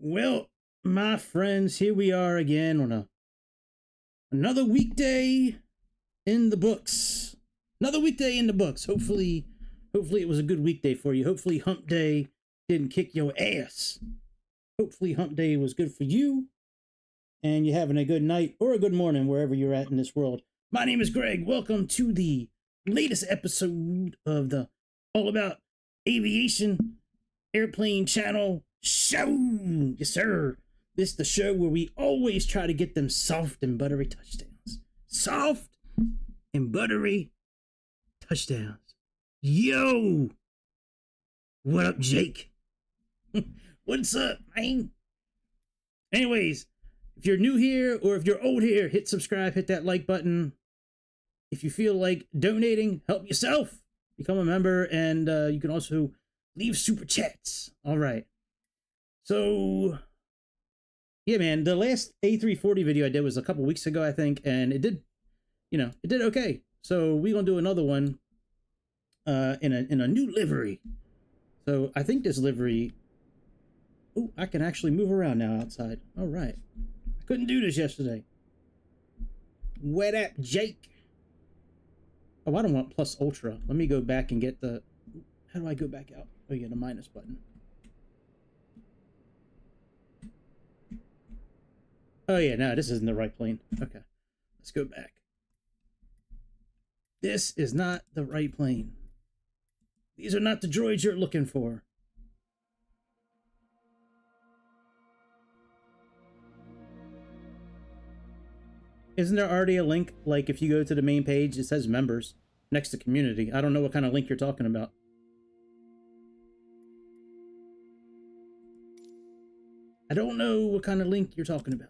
Well, my friends, here we are again on another weekday in the books. Another weekday in the books. Hopefully it was a good weekday for you. Hopefully hump day didn't kick your ass. Hopefully hump day was good for you and you're having a good night or a good morning wherever you're at in this world. My name is Greg. Welcome to the latest episode of the All About Aviation Airplane Channel show. Yes, sir. This is the show where we always try to get them soft and buttery touchdowns. Soft and buttery touchdowns. Yo! What up, Jake? What's up, man? Anyways, if you're new here or if you're old here, hit subscribe, hit that like button. If you feel like donating, help yourself. Become a member, and you can also leave super chats. All right. So, yeah, man, the last A340 video I did was a couple weeks ago, I think, and it did okay. So we're gonna do another one in a new livery. So I think this livery. Oh, I can actually move around now outside. All right. I couldn't do this yesterday. What up, Jake? Oh, I don't want plus ultra. Let me go back and get the. How do I go back out? Oh, yeah, the minus button. Oh, yeah, no, this isn't the right plane. Okay, let's go back. This is not the right plane. These are not the droids you're looking for. Isn't there already a link? Like, if you go to the main page, it says members next to community. I don't know what kind of link you're talking about. I don't know what kind of link you're talking about.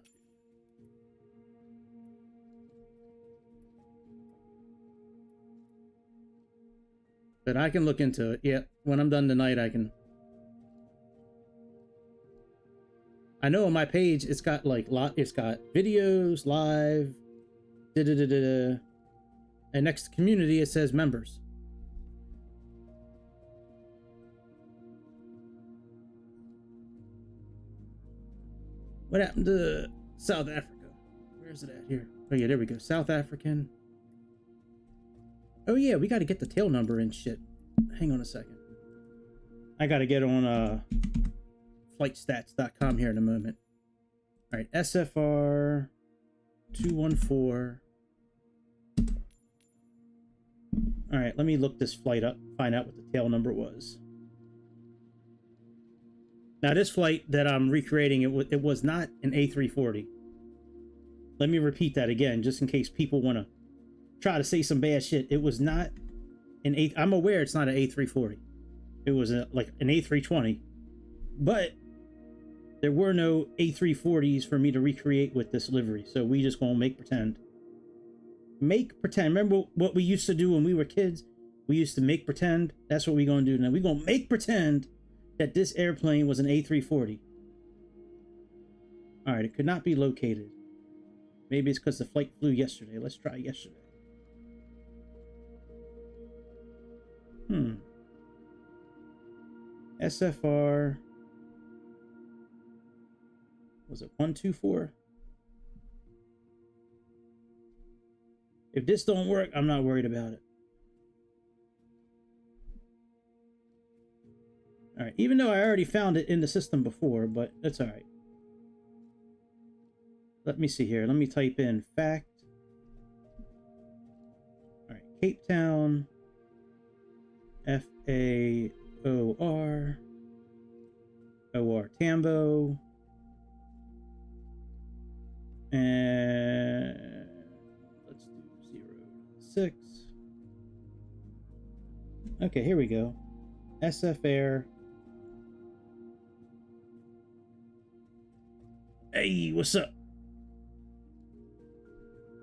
But I can look into it. Yeah, when I'm done tonight, I can. I know on my page, it's got like it's got videos, live, and next to community, it says members. What happened to South Africa? Where is it at here? Oh yeah, there we go. South African. Oh yeah, we got to get the tail number and shit. Hang on a second. I got to get on flightstats.com here in a moment. All right, SFR 214. All right, let me look this flight up, find out what the tail number was. Now, this flight that I'm recreating, it was not an A340. Let me repeat that again, just in case people want to try to say some bad shit. It was not an A. I'm aware it's not an A340. It was like an A320, but there were no A340s for me to recreate with this livery, so we just gonna make pretend. Make pretend. Remember what we used to do when we were kids? We used to make pretend. That's what we're gonna do now. We're gonna make pretend that this airplane was an A340. All right, it could not be located. Maybe it's because the flight flew yesterday. Let's try yesterday. SFR. Was it 124? If this don't work, I'm not worried about it. All right, even though I already found it in the system before, but that's all right. Let me see here. Let me type in fact. All right, Cape Town, FAOR, OR Tambo, and let's do 06. Okay, here we go. SF Air. Hey, what's up?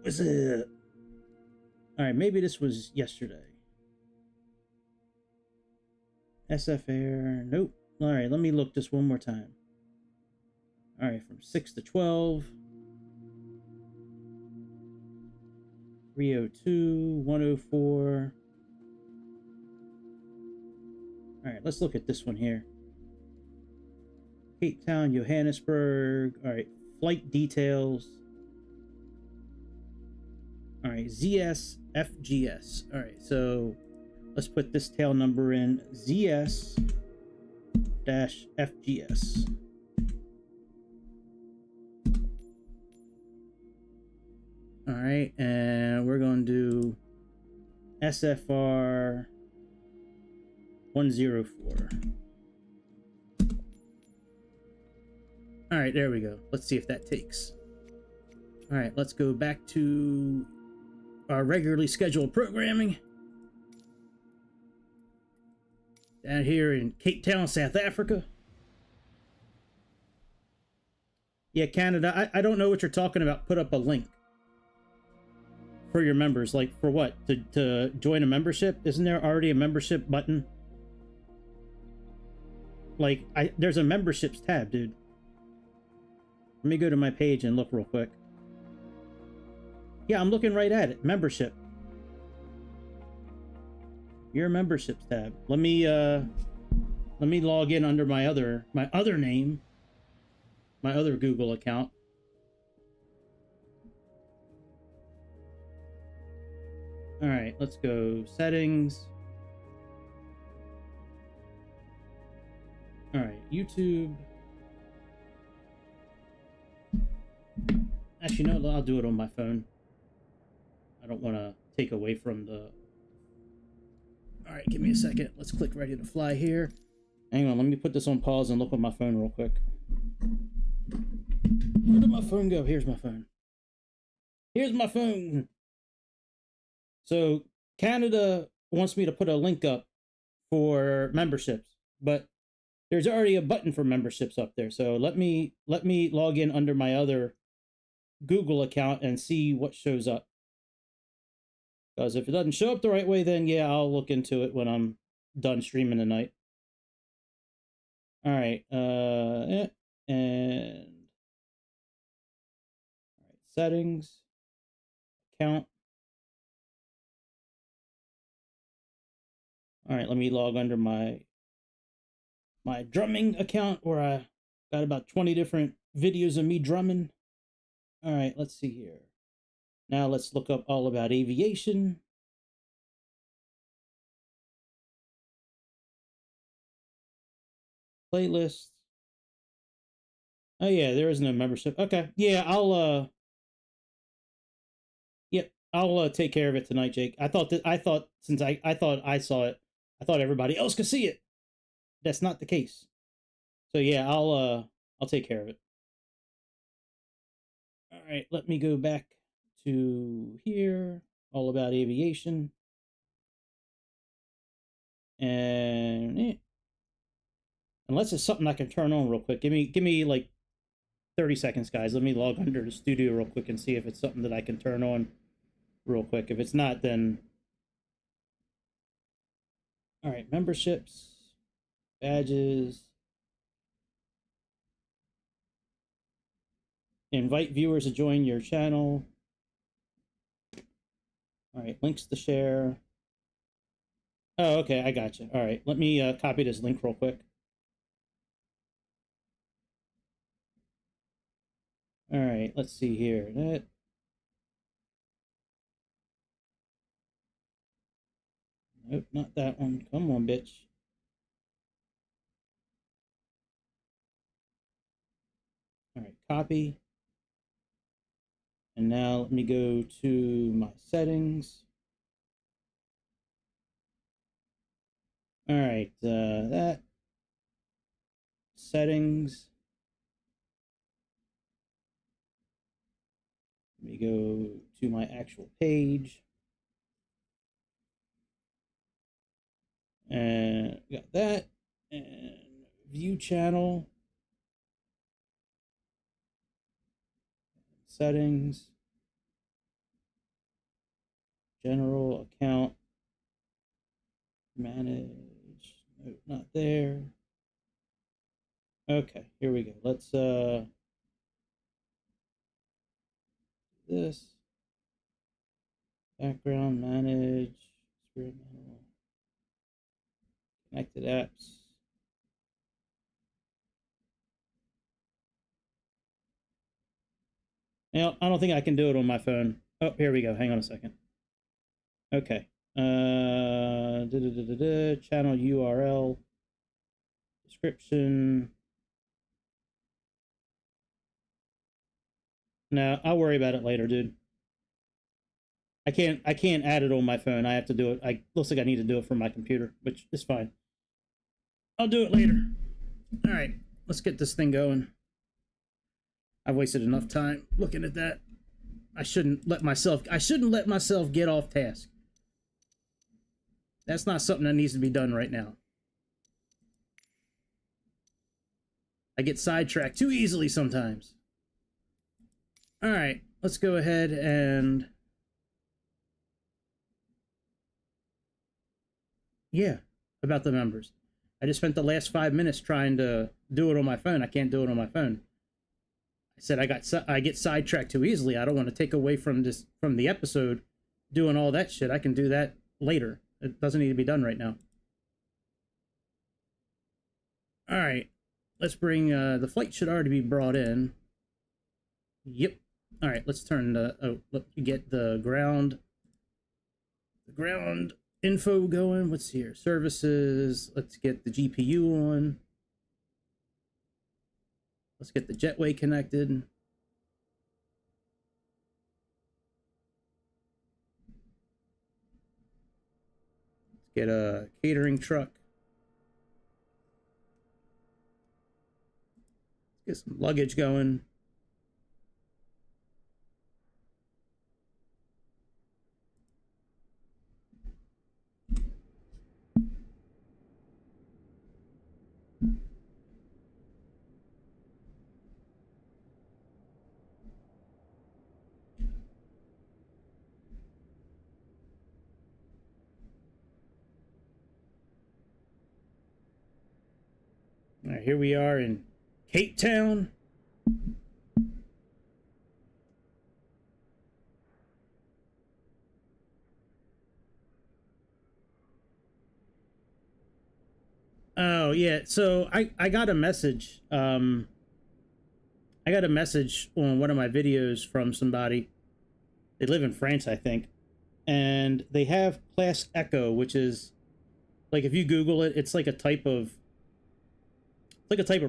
What's up? All right, maybe this was yesterday. SF Air. Nope. All right, let me look this one more time. All right, from 6 to 12. 302, 104. All right, let's look at this one here. Cape Town, Johannesburg. All right, flight details. All right, ZS FGS. All right, so let's put this tail number in, ZS FGS. All right, and we're going to do SFR 104. All right, there we go. Let's see if that takes. All right, let's go back to our regularly scheduled programming. Down here in Cape Town, South Africa. Yeah, Canada, I don't know what you're talking about. Put up a link for your members. Like, for what? To join a membership? Isn't there already a membership button? Like, there's a memberships tab, dude. Let me go to my page and look real quick. Yeah, I'm looking right at it. Membership. Your memberships tab. Let me log in under my other name. My other Google account. All right, let's go settings. All right, YouTube. Actually, no, I'll do it on my phone. I don't want to take away from the... All right, give me a second. Let's click ready to fly here. Hang on, let me put this on pause and look at my phone real quick. Where did my phone go? Here's my phone. Here's my phone. So Canada wants me to put a link up for memberships, but there's already a button for memberships up there. So let me log in under my other Google account and see what shows up. Because if it doesn't show up the right way, then yeah, I'll look into it when I'm done streaming tonight. All right, and all right, settings, account. All right, let me log under my drumming account where I got about 20 different videos of me drumming. All right, let's see here. Now let's look up all about aviation. Playlist. Oh yeah, there is no membership. Okay, yeah, I'll take care of it tonight, Jake. I thought since I thought I saw it, I thought everybody else could see it. That's not the case. So yeah, I'll take care of it. All right, let me go back to here, all about aviation. And unless it's something I can turn on real quick. Give me like 30 seconds, guys. Let me log under the studio real quick and see if it's something that I can turn on real quick. If it's not, then all right, memberships, badges, invite viewers to join your channel. All right, links to share. Oh, okay, I got you. All right, let me copy this link real quick. All right, let's see here. Nope, not that one. Come on, bitch. All right, copy. And now let me go to my settings. All right, that settings. Let me go to my actual page. And got that. And view channel. Settings. General account. Manage. Nope, not there. Okay, here we go. Let's this. Background, manage, experimental, connected apps. know, I don't think I can do it on my phone. Oh, here we go. Hang on a second. Okay. Channel URL, description. No, I'll worry about it later, dude. I can't add it on my phone. I have to do it. Looks like I need to do it from my computer, which is fine. I'll do it later. All right, let's get this thing going. I've wasted enough time looking at that. I shouldn't let myself get off task. That's not something that needs to be done right now. I get sidetracked too easily sometimes. All right, let's go ahead and yeah, about the members. I just spent the last 5 minutes trying to do it on my phone. I can't do it on my phone. I said I get sidetracked too easily. I don't want to take away from the episode doing all that shit. I can do that later. It doesn't need to be done right now. All right, let's bring the flight should already be brought in. Yep. All right, let's turn let me get the ground info going. What's here? Services. Let's get the GPU on. Let's get the jetway connected. Let's get a catering truck. Let's get some luggage going. All right, here we are in Cape Town. Oh yeah, so I got a message. I got a message on one of my videos from somebody. They live in France, I think, and they have Class Echo, which is like if you Google it, it's like a type of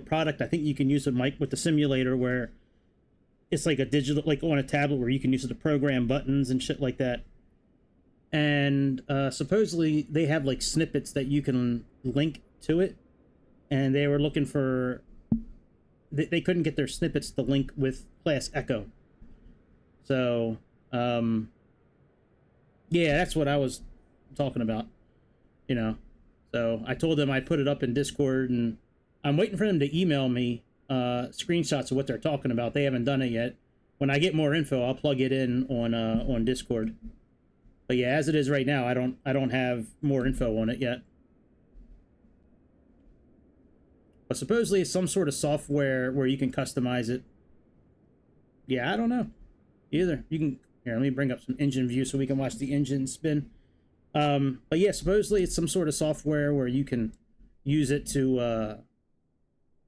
product. I think you can use it, Mike, with the simulator where it's like a digital, like on a tablet where you can use it to program buttons and shit like that. And supposedly they have like snippets that you can link to it, and they were looking for. They couldn't get their snippets to link with Class Echo. So, yeah, that's what I was talking about. You know, so I told them I'd put it up in Discord, and I'm waiting for them to email me screenshots of what they're talking about. They haven't done it yet. When I get more info, I'll plug it in on Discord. But yeah, as it is right now, I don't have more info on it yet. But supposedly it's some sort of software where you can customize it. Yeah, I don't know either. You can here. Let me bring up some engine view so we can watch the engine spin. But yeah, supposedly it's some sort of software where you can use it to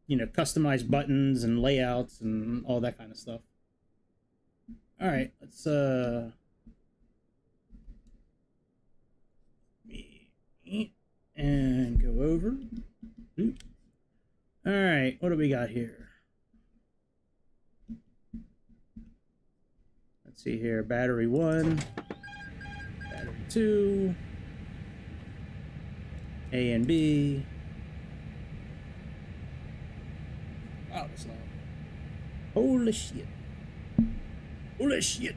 customize buttons and layouts and all that kind of stuff. All right, let's and go over. All right, what do we got here? Let's see here. Battery 1, battery 2, A and B. Wow, that's loud. Holy shit. Holy shit.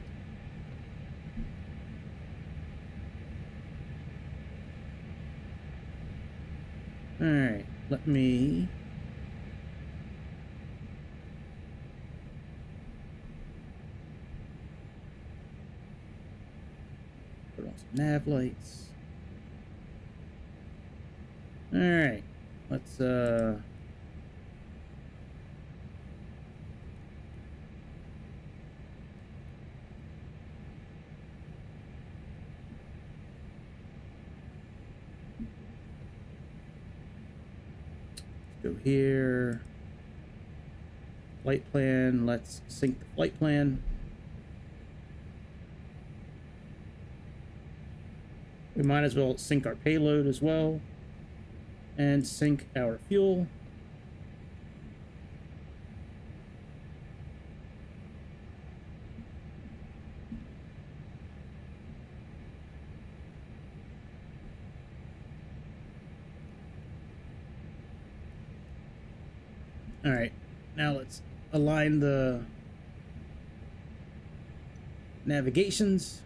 All right, let me put on some nav lights. All right, let's go here. Flight plan. Let's sync the flight plan. We might as well sync our payload as well. And sync our fuel. All right, now let's align the navigations.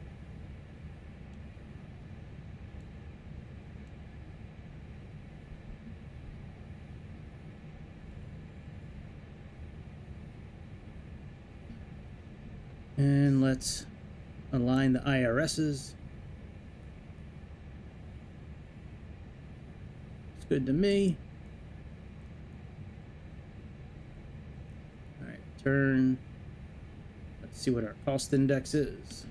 And let's align the IRSs. It's good to me. All right, turn. Let's see what our cost index is.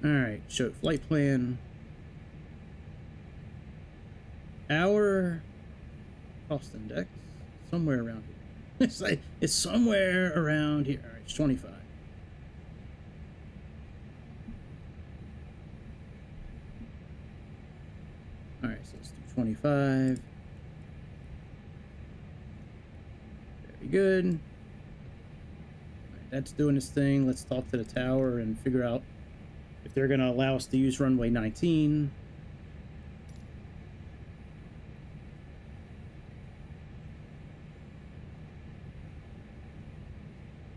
All right, show flight plan. Our cost index somewhere around here. It's somewhere around here. All right, it's 25. All right, so let's do 25. Very good. All right, that's doing its thing. Let's talk to the tower and figure out if they're going to allow us to use runway 19.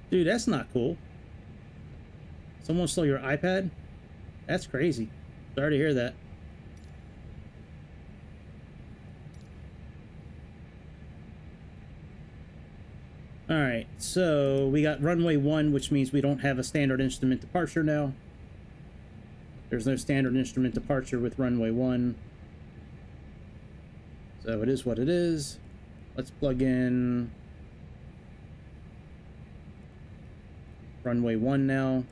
Dude, that's not cool. Someone stole your iPad? That's crazy. Sorry to hear that. Alright, so we got runway 1, which means we don't have a standard instrument departure now. There's no standard instrument departure with runway 1. So it is what it is. Let's plug in runway 1 now.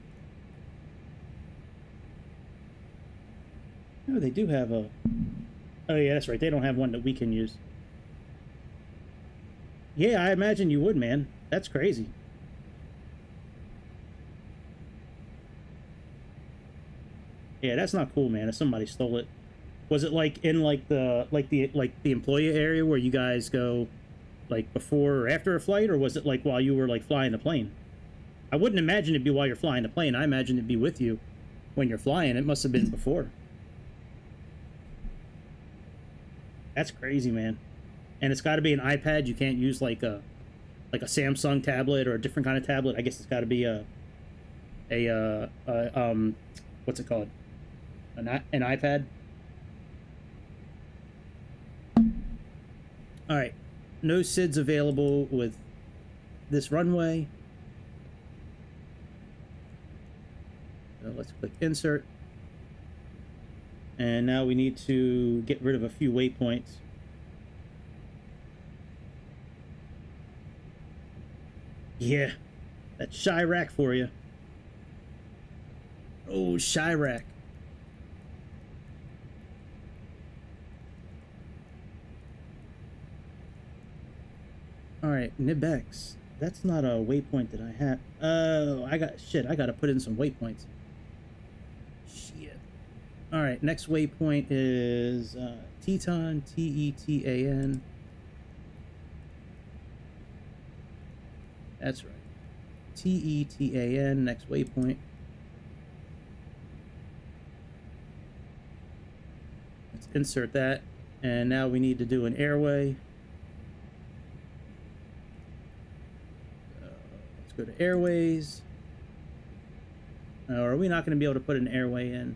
Oh, they do have a... Oh, yeah, that's right. They don't have one that we can use. Yeah, I imagine you would, man. That's crazy. Yeah, that's not cool, man. If somebody stole it. Was it like in like the employee area where you guys go like before or after a flight, or was it like while you were like flying the plane? I wouldn't imagine it'd be while you're flying the plane. I imagine it'd be with you when you're flying. It must have been before. That's crazy, man. And it's got to be an iPad. You can't use like a Samsung tablet or a different kind of tablet. I guess it's got to be what's it called? An iPad. All right, no SIDs available with this runway. So let's click insert. And now we need to get rid of a few waypoints. Yeah, that's Chirac for you. Oh, Chirac. All right, Nibex. That's not a waypoint that I have. Oh, I gotta put in some waypoints. Shit. All right, next waypoint is Teton, Tetan. That's right. Tetan, next waypoint. Let's insert that. And now we need to do an airway. Let's go to airways. Or are we not going to be able to put an airway in?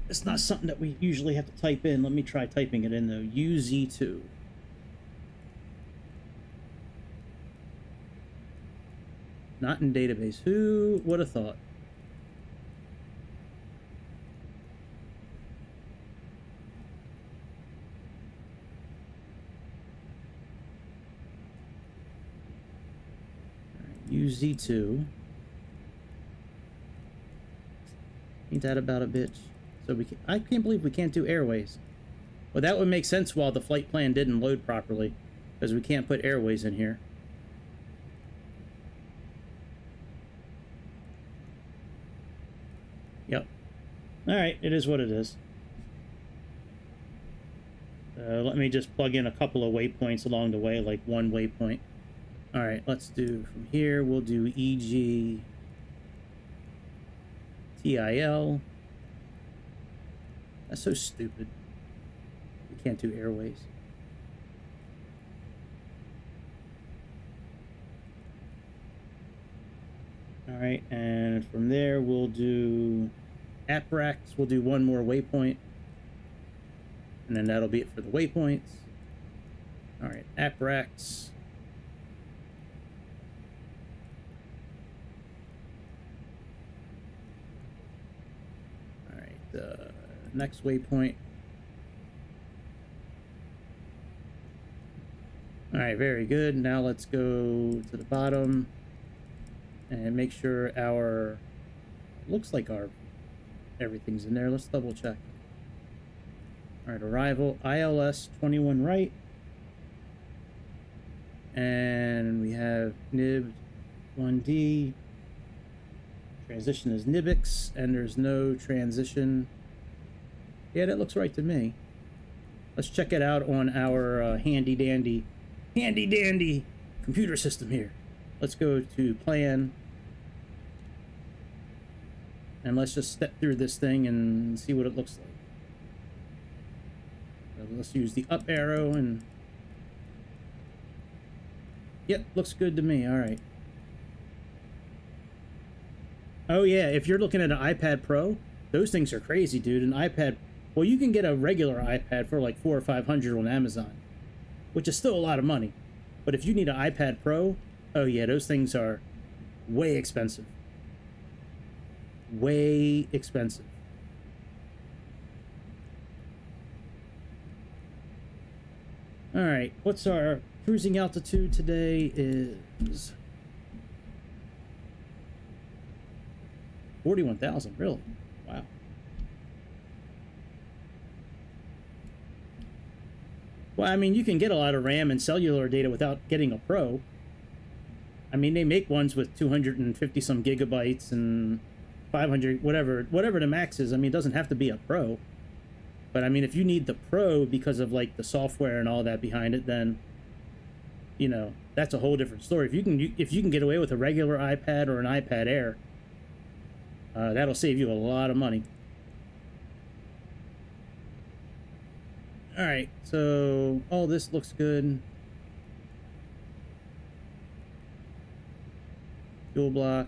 It's not something that we usually have to type in. Let me try typing it in, though. UZ2. Not in database. Who would have thought? UZ2. Ain't that about a bitch? So I can't believe we can't do airways. Well, that would make sense while the flight plan didn't load properly, because we can't put airways in here. Yep. Alright, it is what it is. Let me just plug in a couple of waypoints along the way, like one waypoint. Alright, let's do from here, we'll do EG TIL. That's so stupid. We can't do airways. Alright, and from there we'll do APRAX. We'll do one more waypoint. And then that'll be it for the waypoints. Alright, APRAX. Alright, next waypoint. Alright, very good. Now let's go to the bottom and make sure our, looks like our, everything's in there. Let's double check. Alright, arrival, ILS 21 right. And we have nib 1D. Transition is NIBX, and there's no transition. Yeah, that looks right to me. Let's check it out on our handy dandy computer system here. Let's go to plan. And let's just step through this thing and see what it looks like. So let's use the up arrow and... Yep, looks good to me. All right. Oh yeah, if you're looking at an iPad Pro, those things are crazy, dude. An iPad, well, you can get a regular iPad for like $400 or $500 on Amazon, which is still a lot of money. But if you need an iPad Pro, oh yeah, those things are way expensive. Way expensive. All right, what's our cruising altitude today is 41,000, really? Wow. Well, I mean, you can get a lot of RAM and cellular data without getting a Pro. I mean, they make ones with 250 some gigabytes and 500, whatever the max is. I mean, it doesn't have to be a Pro. But I mean, if you need the Pro because of like the software and all that behind it, then, you know, that's a whole different story. If you can get away with a regular iPad or an iPad Air, that'll save you a lot of money. All right, so all this looks good. Fuel block.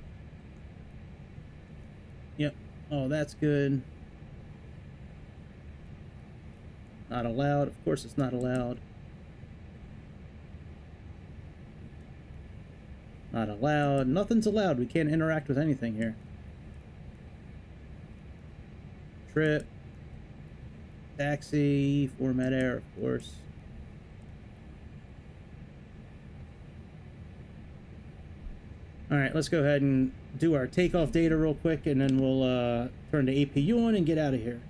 Yep. Oh, that's good. Not allowed. Of course it's not allowed. Not allowed. Nothing's allowed. We can't interact with anything here. Trip. Taxi. Format air, of course. Alright, let's go ahead and do our takeoff data real quick, and then we'll turn the APU on and get out of here.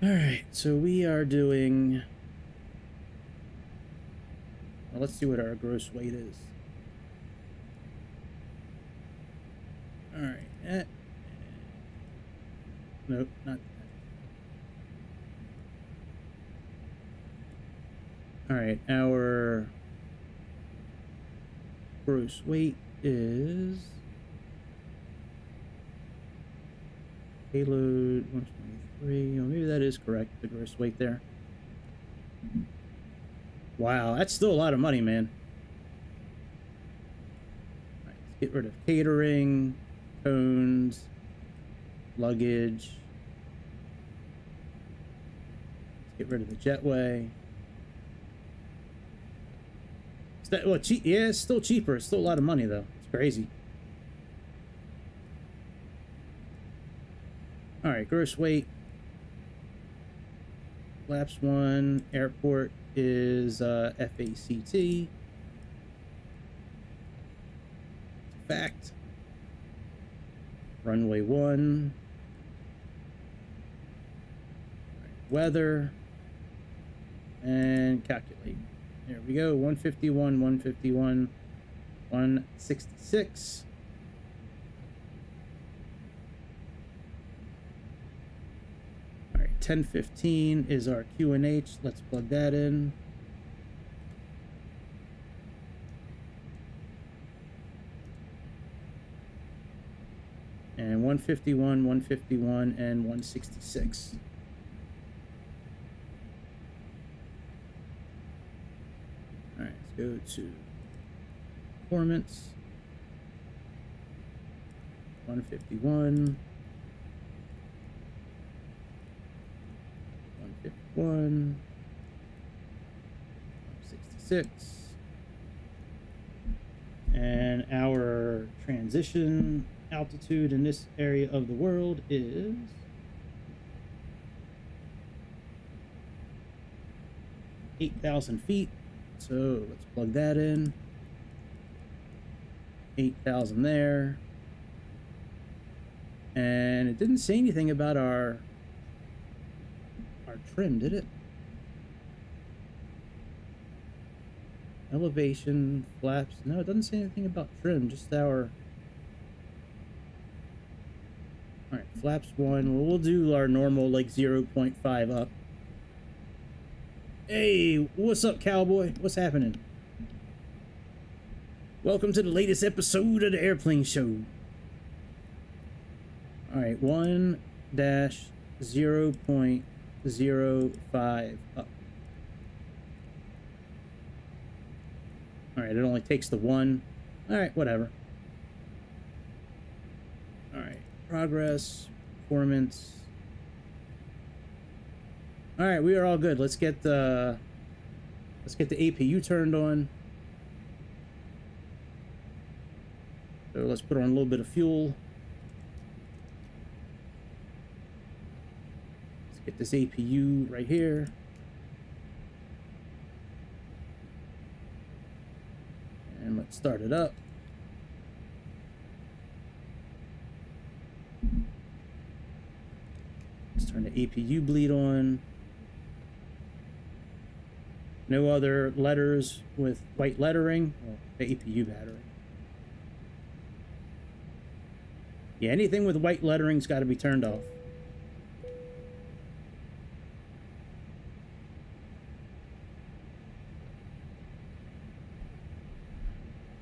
Alright, so we are doing... Well, let's see what our gross weight is. Alright, nope, not that. Alright, our gross weight is... Payload 123. Oh, maybe that is correct, the gross weight there. Wow, that's still a lot of money, man. All right, let's get rid of catering, cones, luggage. Let's get rid of the jetway. Is that, well, cheap? Yeah, it's still cheaper. It's still a lot of money, though. It's crazy. All right, gross weight. Flaps 1 airport is FACT. Fact. Runway 1. Weather. And calculate. There we go. 151, 151, 166. All right, 1015 is our QNH. Let's plug that in. And 151, 151, and 166. All right, let's go to performance. 151. 151. 166. And our transition altitude in this area of the world is 8,000 feet. So let's plug that in. 8,000 there. And it didn't say anything about our trim, did it? Elevation, flaps. No, it doesn't say anything about trim, just our... All right, flaps 1. Well, we'll do our normal, like 0.5 up. Hey, what's up, cowboy? What's happening? Welcome to the latest episode of the Airplane Show. All right, 1-0.05 up. All right, it only takes the 1. All right, whatever. All right. Progress, performance. All right, we are all good. Let's get the APU turned on. So let's put on a little bit of fuel. Let's get this APU right here. And let's start it up. Turn the APU bleed on. No other letters with white lettering. Well, the APU battery. Yeah, anything with white lettering's got to be turned off.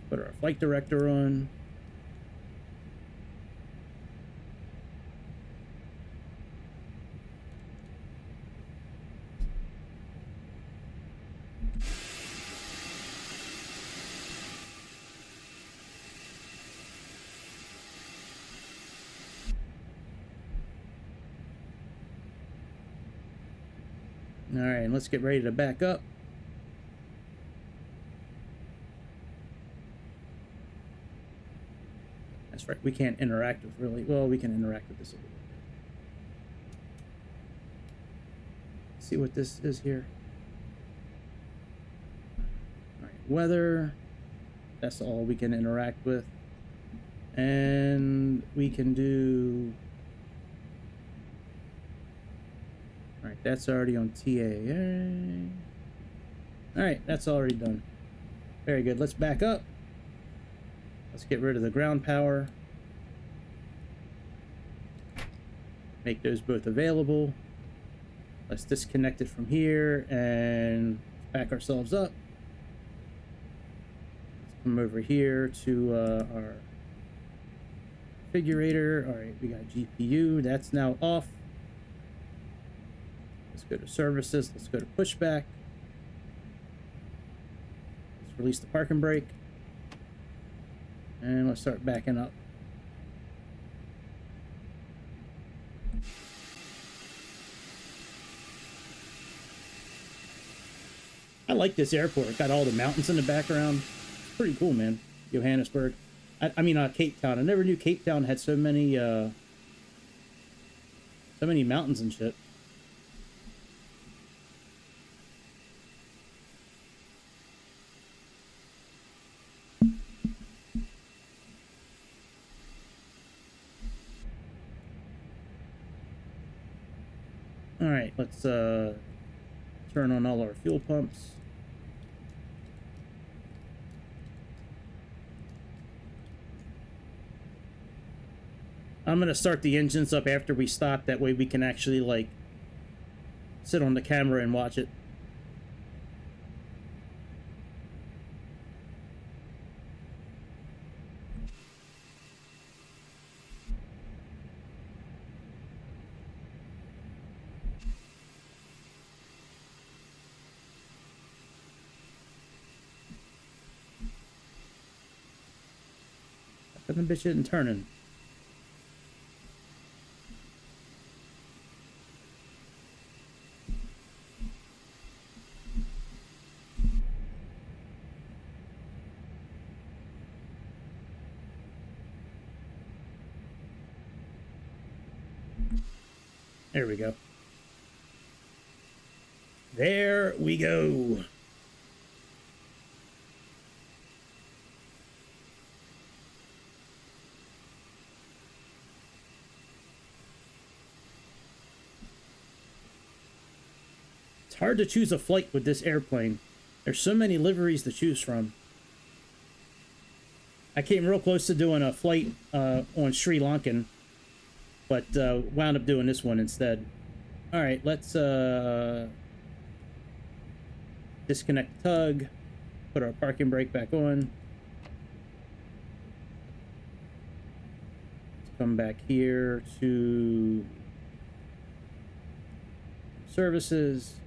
Put our flight director on. All right, and let's get ready to back up. That's right, we can't interact with really, well, we can interact with this a little bit. See what this is here. All right, weather, that's all we can interact with. And we can do, all right, that's already on TA. All right, that's already done. Very good. Let's back up. Let's get rid of the ground power. Make those both available. Let's disconnect it from here and back ourselves up. Let's come over here to our configurator. All right, we got GPU. That's now off. Let's go to services. Let's go to pushback. Let's release the parking brake. And let's start backing up. I like this airport. It got all the mountains in the background. It's pretty cool, man. Johannesburg. I mean, Cape Town. I never knew Cape Town had so many mountains and shit. All right, let's turn on all our fuel pumps. I'm gonna start the engines up after we stop. That way we can actually like sit on the camera and watch it. That bitch isn't turning. There we go. There we go. It's hard to choose a flight with this airplane. There's so many liveries to choose from. I came real close to doing a flight on Sri Lankan, but wound up doing this one instead. All right, let's disconnect the tug, put our parking brake back on. Let's come back here to services.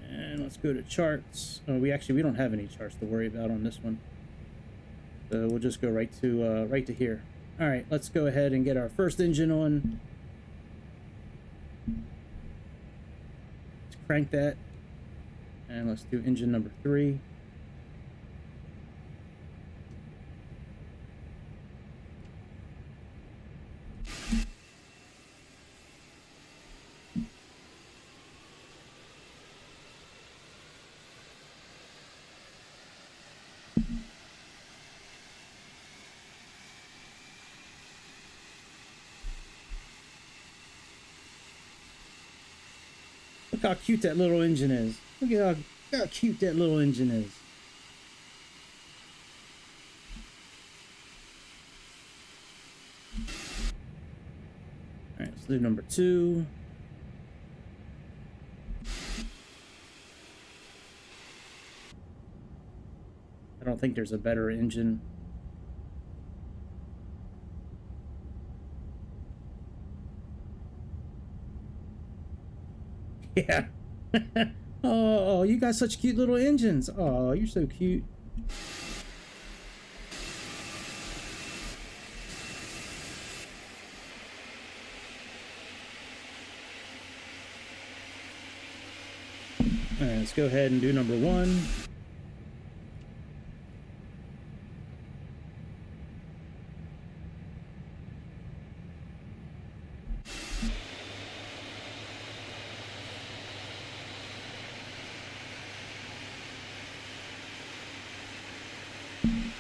And let's go to charts. Oh, we don't have any charts to worry about on this one. So we'll just go right to here. All right, let's go ahead and get our first engine on. Let's crank that. And let's do engine number 3. Look how cute that little engine is. Look at how cute that little engine is. All right, let's do number 2. I don't think there's a better engine. Yeah. Oh, you got such cute little engines. Oh, you're so cute. All right, let's go ahead and do number 1.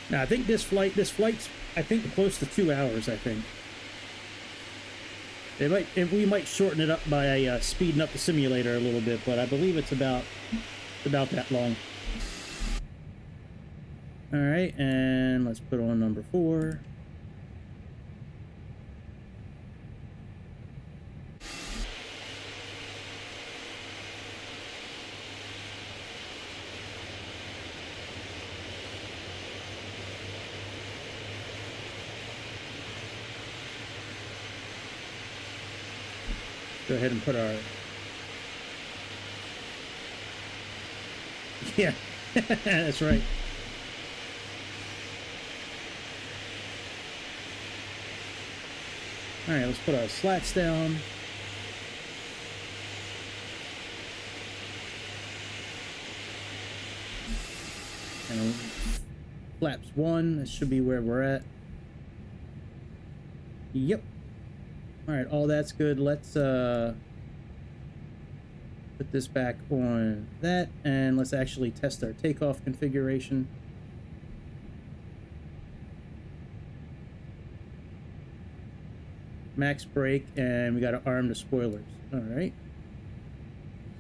Now, I think this flight's, I think, close to 2 hours, I think. We might shorten it up by speeding up the simulator a little bit, but I believe it's about that long. All right, and let's put on number 4. Go ahead and put our... Yeah, that's right. All right, let's put our slats down. And flaps 1, that should be where we're at. Yep. All right, all that's good. Let's put this back on that, and let's actually test our takeoff configuration. max brake, and we got to arm the spoilers. All right.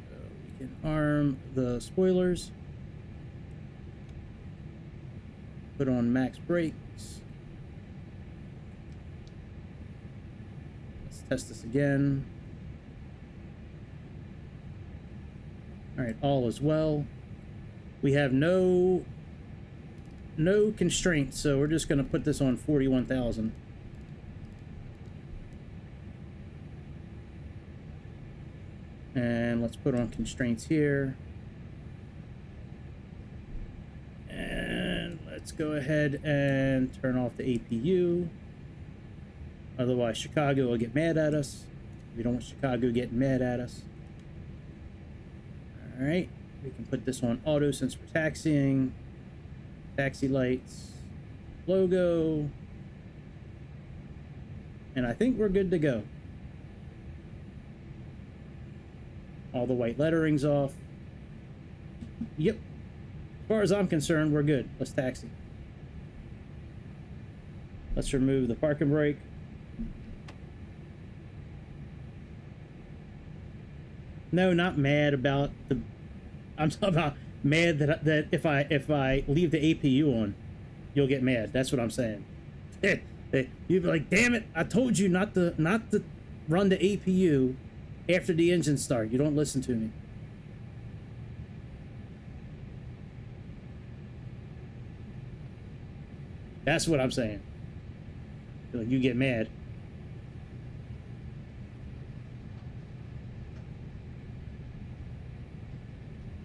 So we can arm the spoilers. Put on max brakes. Let's test this again. All right, all is well. We have no constraints, so we're just going to put this on 41,000. And let's put on constraints here. And let's go ahead and turn off the APU. Otherwise, Chicago will get mad at us. We don't want Chicago getting mad at us. All right, we can put this on auto since we're taxiing. Taxi lights, logo, and I think we're good to go. All the white lettering's off. Yep. As far as I'm concerned, we're good. Let's taxi. Let's remove the parking brake. No, not mad about the... I'm talking about mad that if I leave the APU on, you'll get mad. That's what I'm saying. You'd be like, damn it, I told you not to run the APU after the engine start. You don't listen to me. That's what I'm saying. You get mad.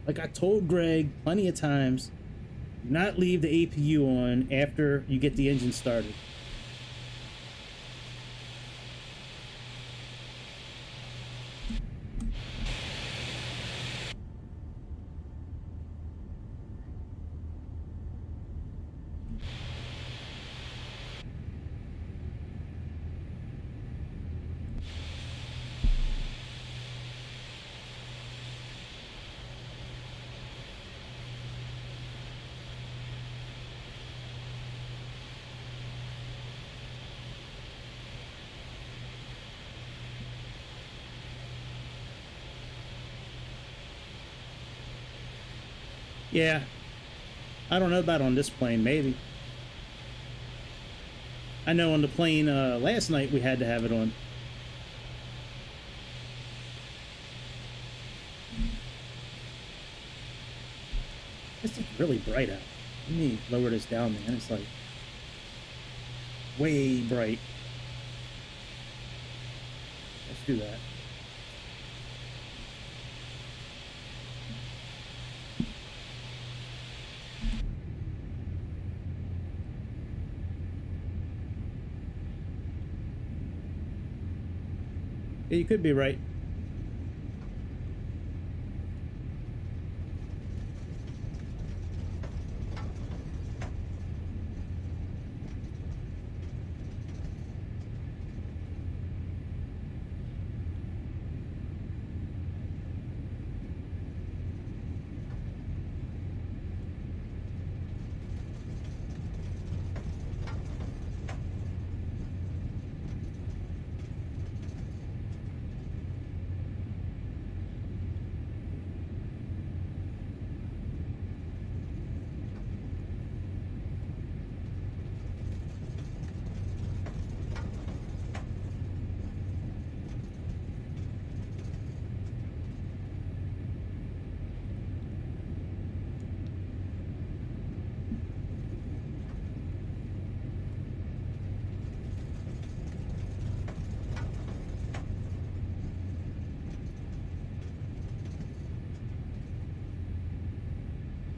Like I told Greg plenty of times, do not leave the APU on after you get the engine started. Yeah, I don't know about on this plane, maybe. I know on the plane last night we had to have it on. It's really bright out. Let me lower this down, man. It's like way bright. Let's do that. Yeah, you could be right.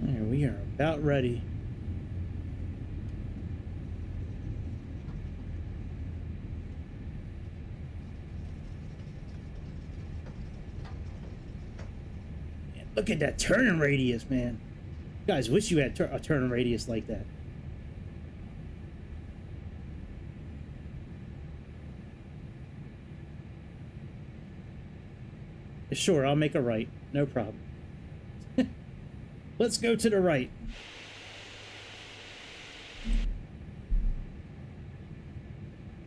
There, we are about ready. Man, look at that turning radius, man. You guys wish you had a turning radius like that. Sure, I'll make a right. No problem. Let's go to the right.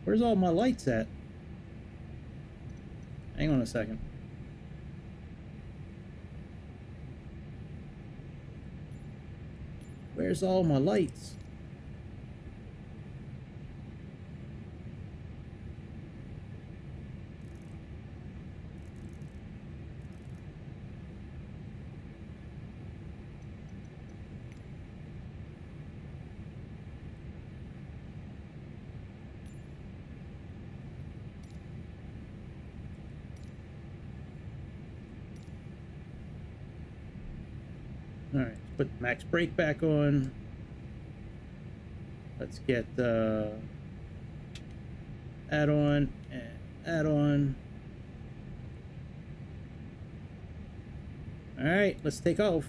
Where's all my lights at? Hang on a second. Where's all my lights? Alright, put the max brake back on. Let's get add on and add on. Alright, let's take off.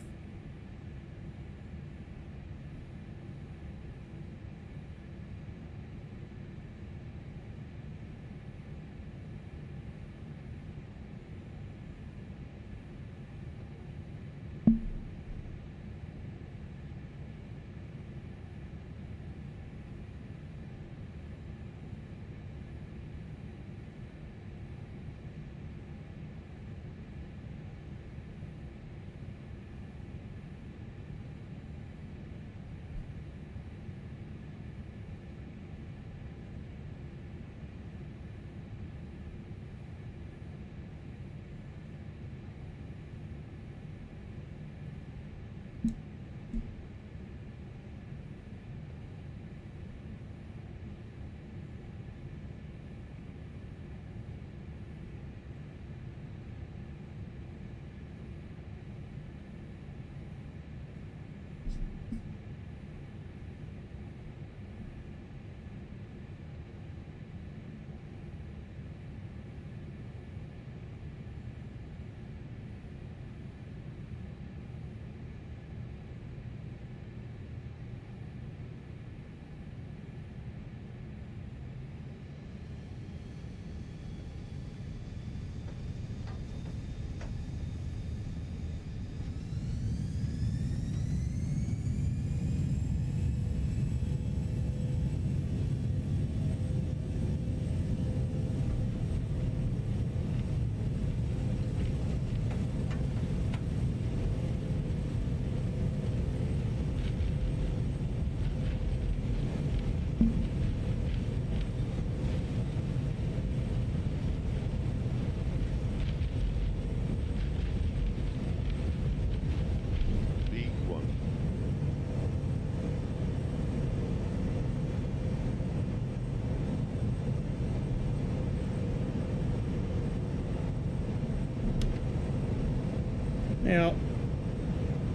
Now,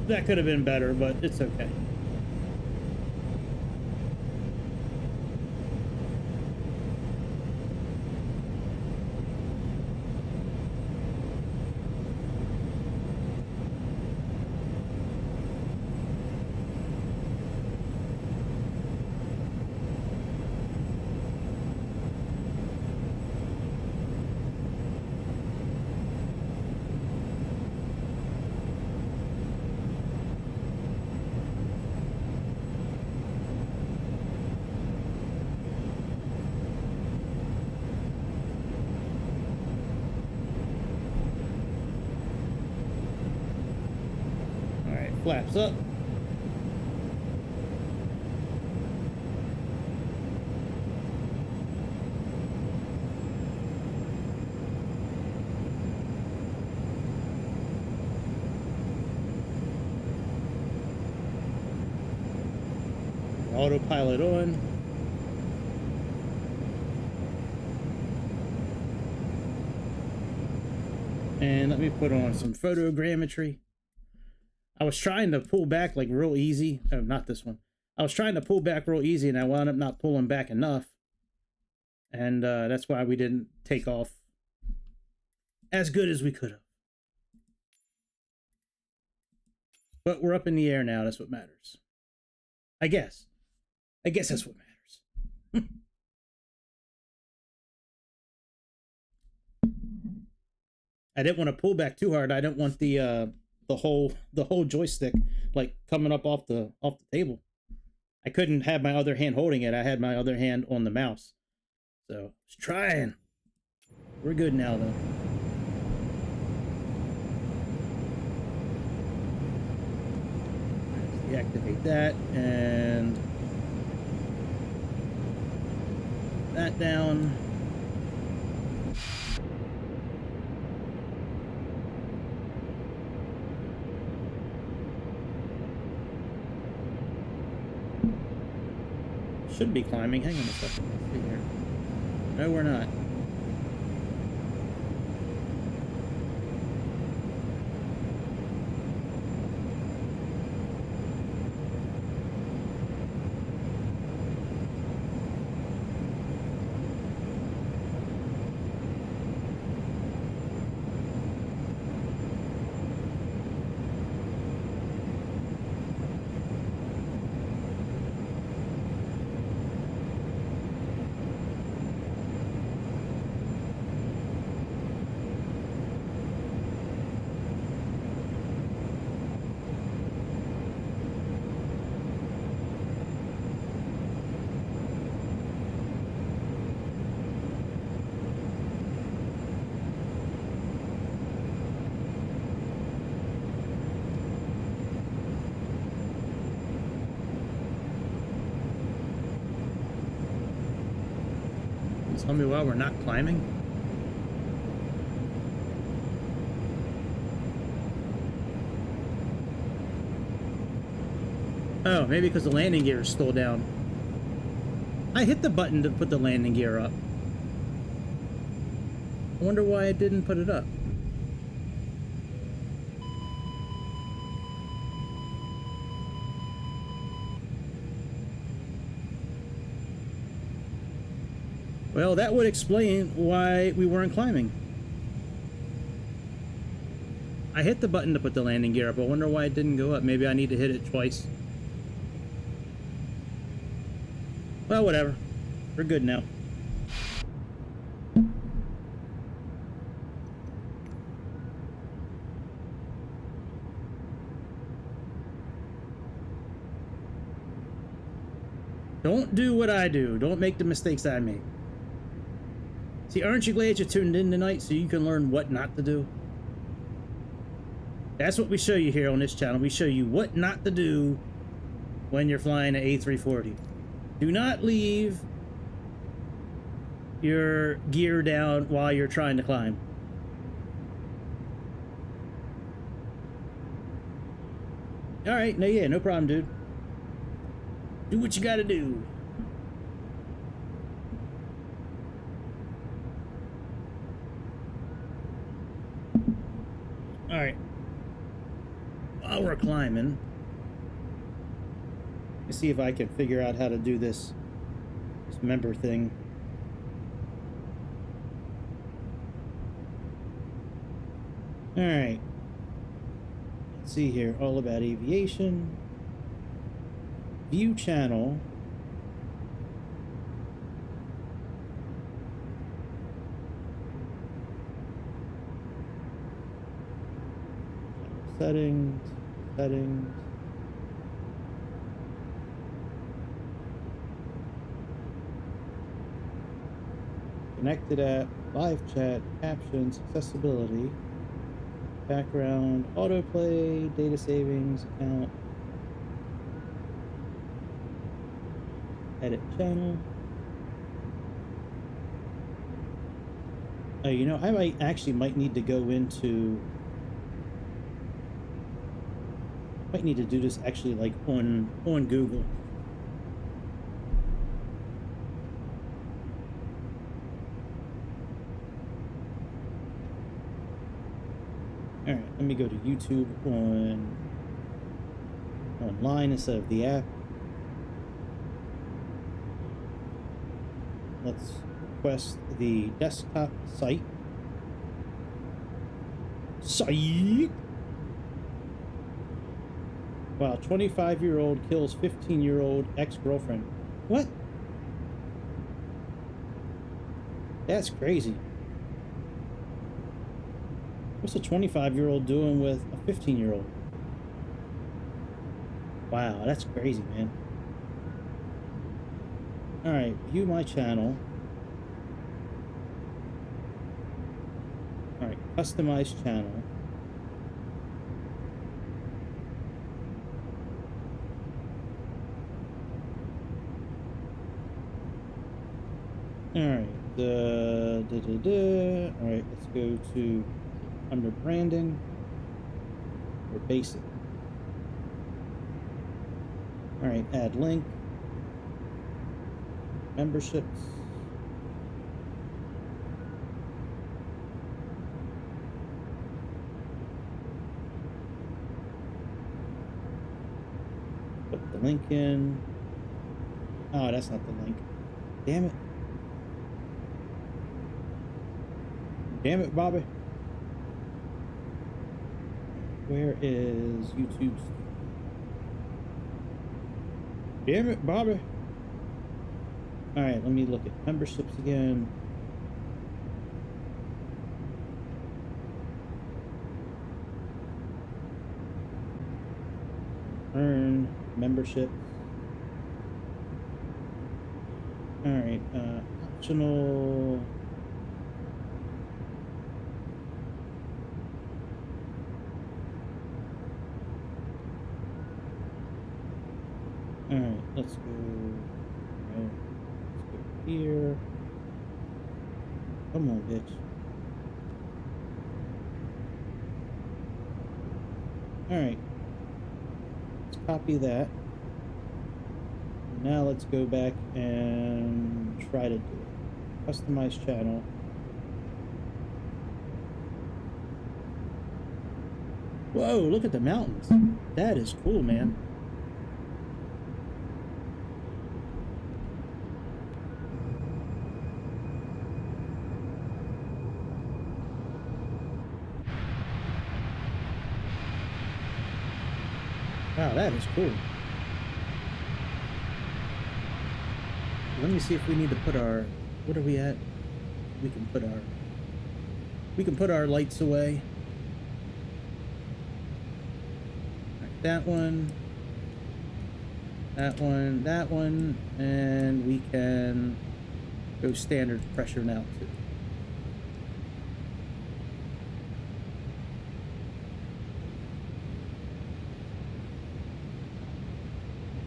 that could have been better, but it's okay. Flaps up. Autopilot on. And let me put on some photogrammetry. I was trying to pull back like real easy. Oh, not this one. I was trying to pull back real easy and I wound up not pulling back enough. And that's why we didn't take off as good as we could have. But we're up in the air now. That's what matters. I guess that's what matters. I didn't want to pull back too hard. I didn't want the whole joystick like coming up off the table. I couldn't have my other hand holding it. I had my other hand on the mouse. So I was trying. We're good now though. Deactivate that and that down. Should be climbing. Hang on a second. Let's see here. No, we're not. Tell me why we're not climbing? Oh, maybe because the landing gear is still down. I hit the button to put the landing gear up. I wonder why I didn't put it up. Well, that would explain why we weren't climbing. I hit the button to put the landing gear up. I wonder why it didn't go up. Maybe I need to hit it twice. Well, whatever. We're good now. Don't do what I do. Don't make the mistakes I make. See, aren't you glad you tuned in tonight so you can learn what not to do? That's what we show you here on this channel. We show you what not to do when you're flying an A340. Do not leave your gear down while you're trying to climb. Alright, no problem, dude. Do what you gotta do. Alright. While we're climbing, let's see if I can figure out how to do this member thing. Alright. Let's see here. All about aviation. View channel. Settings. Connected app, live chat, captions, accessibility, background, autoplay, data savings, account, edit channel. Oh, you know, I might need to go into. Might need to do this actually like on Google. All right, let me go to YouTube online instead of the app. Let's request the desktop site. Wow, 25-year-old kills 15-year-old ex-girlfriend. What? That's crazy. What's a 25-year-old doing with a 15-year-old? Wow, that's crazy, man. Alright, view my channel. Alright, customize channel. Alright, alright, let's go to under branding or basic. Alright, add link, memberships. Put the link in. Oh, that's not the link. Damn it. Damn it, Bobby. Where is YouTube's? Damn it, Bobby. Alright, let me look at memberships again. Earn membership. Alright, optional. Alright, let's go. Let's go here. Come on, bitch. Alright. Let's copy that. Now let's go back and try to do it. Customize channel. Whoa, look at the mountains. That is cool, man. Wow, that is cool. Let me see if we need to put our, what are we at? We can put our lights away. Right, that one, and we can go standard pressure now too.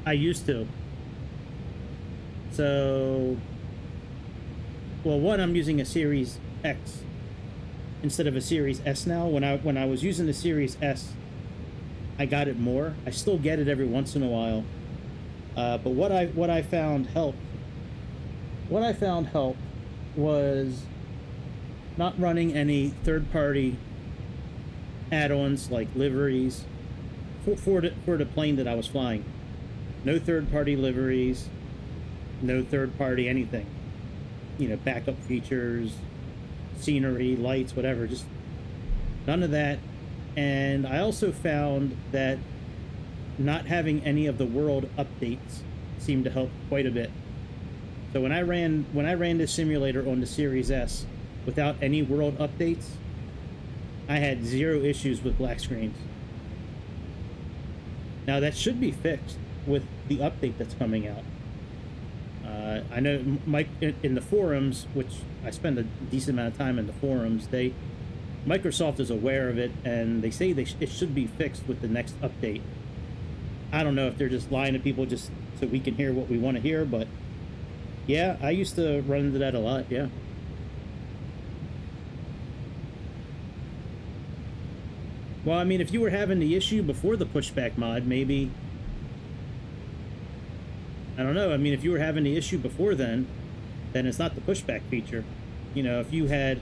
I used to. So, well, one, I'm using a Series X instead of a Series S now. When I was using the Series S, I got it more. I still get it every once in a while. But what I found helped. What I found helped was not running any third-party add-ons like liveries for the plane that I was flying. No third-party liveries, no third-party anything. You know, backup features, scenery, lights, whatever. Just none of that. And I also found that not having any of the world updates seemed to help quite a bit. So when I ran this simulator on the Series S without any world updates, I had 0 issues with black screens. Now that should be fixed with the update that's coming out. I know Mike in the forums, which I spend a decent amount of time in the forums, Microsoft is aware of it, and they say it should be fixed with the next update. I don't know if they're just lying to people just so we can hear what we want to hear, but yeah, I used to run into that a lot, yeah. Well, I mean, if you were having the issue before the pushback mod, maybe, I don't know. I mean, if you were having the issue before then it's not the pushback feature. You know, if you had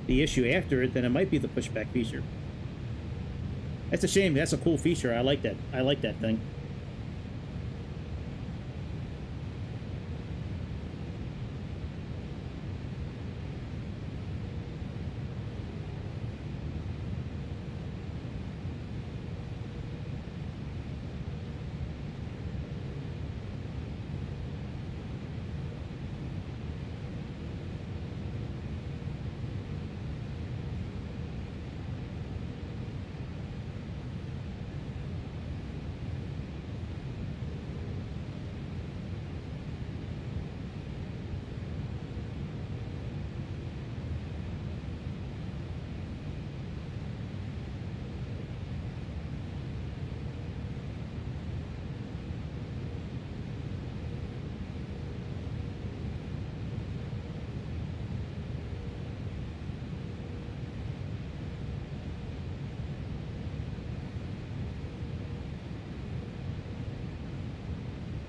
the issue after it, then it might be the pushback feature. That's a shame. That's a cool feature. I like that. I like that thing.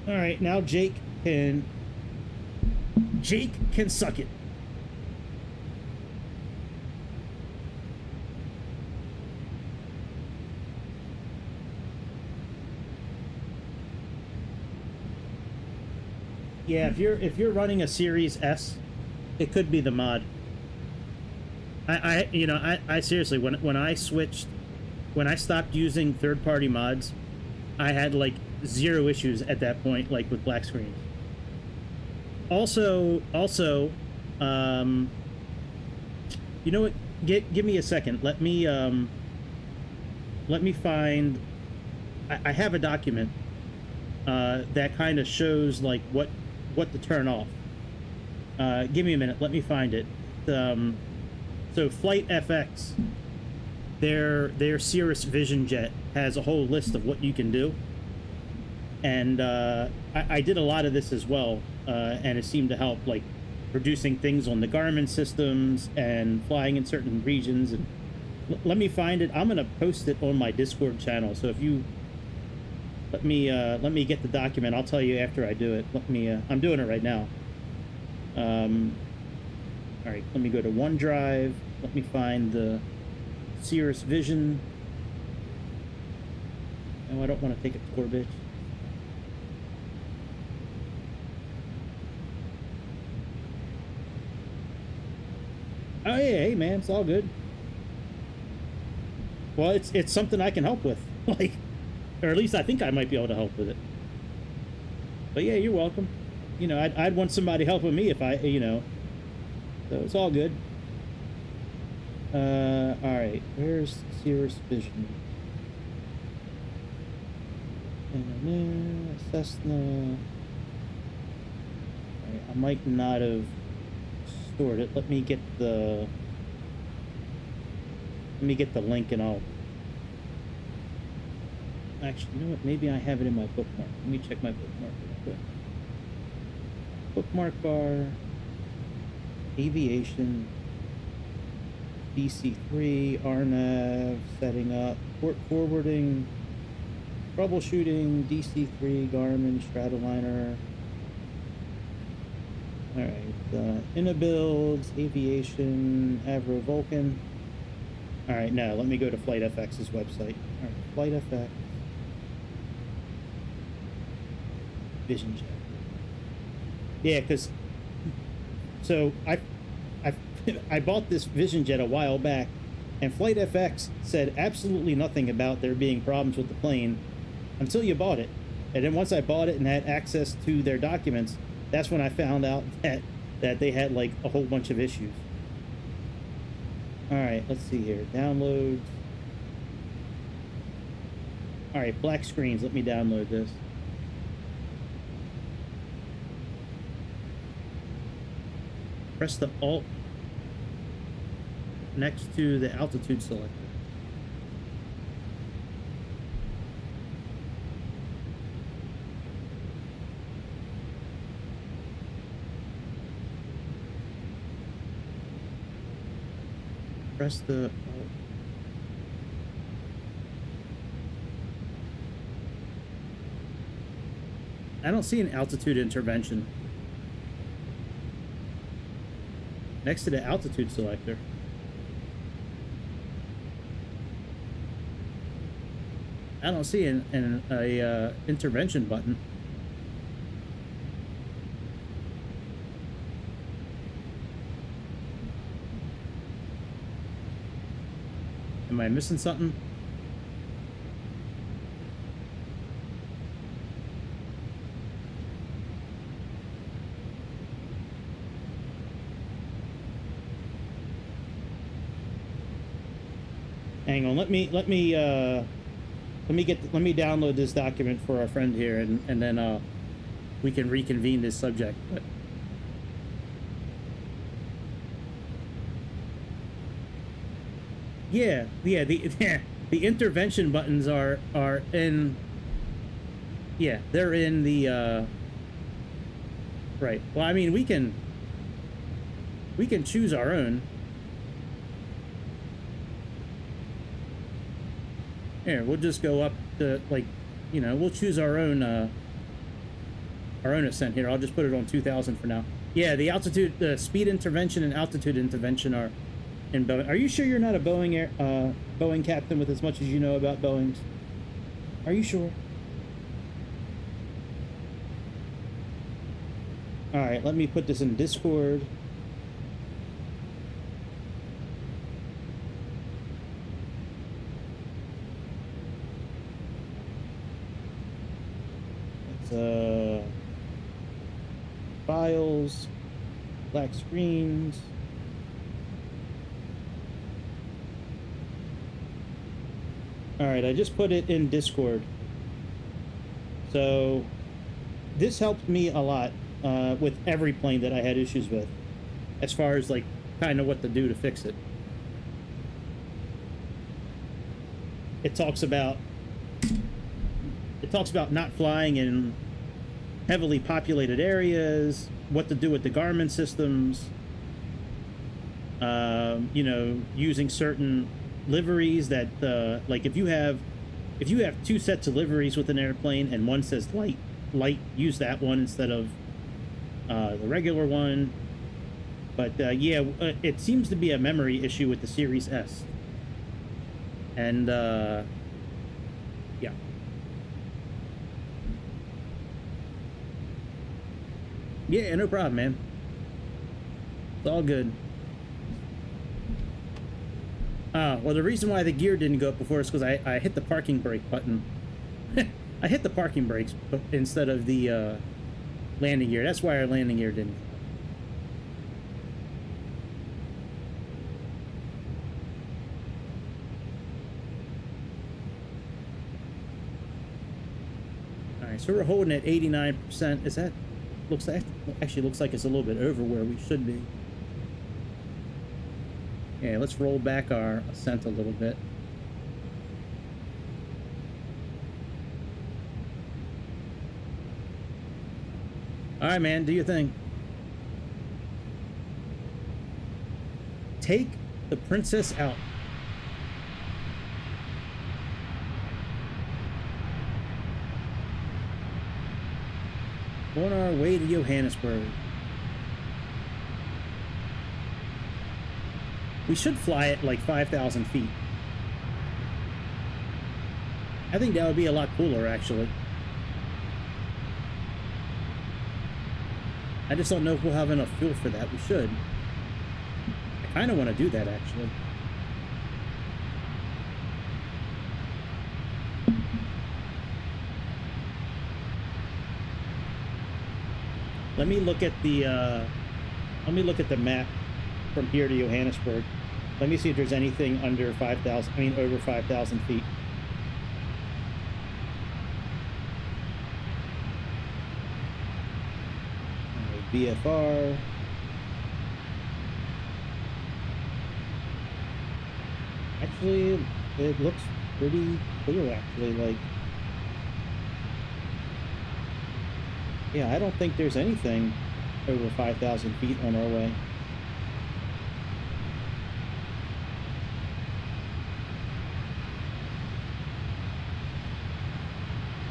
All right, now Jake can suck it. Yeah, if you're running a Series S, it could be the mod. I seriously, when I stopped using third-party mods, I had like 0 issues at that point, like with black screens. Also, you know what? Give me a second. Let me find. I have a document that kind of shows like what to turn off. Give me a minute. Let me find it. So Flight FX, their Cirrus Vision Jet has a whole list of what you can do, and I did a lot of this as well, and it seemed to help, like producing things on the Garmin systems and flying in certain regions. And let me find it. I'm gonna post it on my Discord channel. So if you let me get the document, I'll tell you after I do it. I'm doing it right now. All right, let me go to OneDrive. Let me find the Cirrus Vision. Oh, I don't want to take a tour, bitch. Oh yeah, hey man, it's all good. Well, it's something I can help with, like, or at least I think I might be able to help with it. But yeah, you're welcome. You know, I'd want somebody helping me if I, so it's all good. All right, where's Cirrus Vision? Cessna. All right, I might not have stored it. Let me get the link, and I'll actually, you know what? Maybe I have it in my bookmark. Let me check my bookmark real quick. Bookmark bar, aviation, DC3, RNAV, setting up, port forwarding, troubleshooting, DC3, Garmin, Stratoliner. All right, Inabuilds, aviation, Avro Vulcan. All right, now let me go to Flight FX's website. All right, Flight FX, Vision Jet. Yeah, because so I bought this Vision Jet a while back, and Flight FX said absolutely nothing about there being problems with the plane until you bought it. And then once I bought it and had access to their documents, that's when I found out that they had like a whole bunch of issues. All right, let's see here. Downloads. All right, black screens. Let me download this. Press the Alt next to the altitude selector. Press the Alt. I don't see an altitude intervention next to the altitude selector. I don't see an intervention button. Am I missing something? Hang on, let me download this document for our friend here, and then we can reconvene this subject. But yeah, the intervention buttons are in. Yeah, they're in the right. Well, I mean, we can choose our own. Here, we'll just go up to, like, we'll choose our own our own ascent here. I'll just put it on 2,000 for now. Yeah, the altitude, the speed intervention and altitude intervention are in Boeing. Are you sure you're not a Boeing captain with as much as you know about Boeings? Are you sure? All right, let me put this in Discord. Files, black screens. All right, I just put it in Discord. So this helped me a lot with every plane that I had issues with, as far as like kind of what to do to fix it. It talks about not flying in heavily populated areas, what to do with the Garmin systems, you know, using certain liveries that like if you have two sets of liveries with an airplane and one says light, use that one instead of the regular one. But yeah, it seems to be a memory issue with the Series S. And yeah. Yeah, no problem, man. It's all good. Well, the reason why the gear didn't go up before is because I hit the parking brake button. I hit the parking brakes instead of the landing gear. That's why our landing gear didn't. All right, so we're holding at 89%. Is that... actually looks like it's a little bit over where we should be. Yeah, let's roll back our ascent a little bit. All right, man, do your thing. Take the princess out. On our way to Johannesburg. We should fly at like 5,000 feet. I think that would be a lot cooler, actually. I just don't know if we'll have enough fuel for that. We should. I kind of want to do that, actually. Let me look at the map from here to Johannesburg. Let me see if there's anything under 5,000, I mean over 5,000 feet. Lvfr. Actually, it looks pretty clear, actually, like... Yeah, I don't think there's anything over 5,000 feet on our way.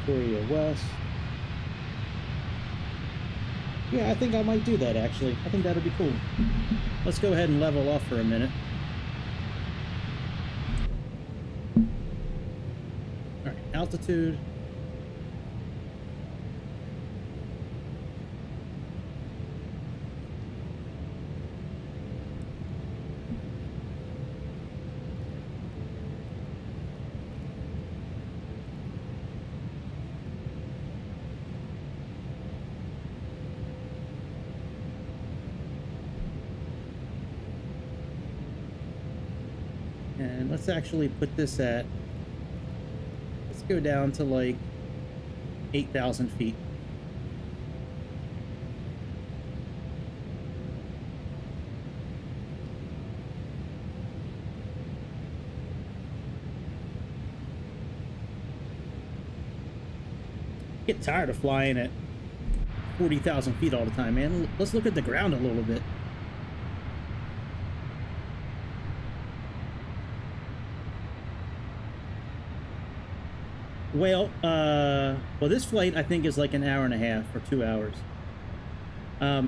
Victoria West. Yeah, I think I might do that, actually. I think that'll be cool. Let's go ahead and level off for a minute. Alright, altitude. And let's actually put this at, let's go down to like 8,000 feet. Get tired of flying at 40,000 feet all the time, man. Let's look at the ground a little bit. Well, this flight I think is like an hour and a half or 2 hours.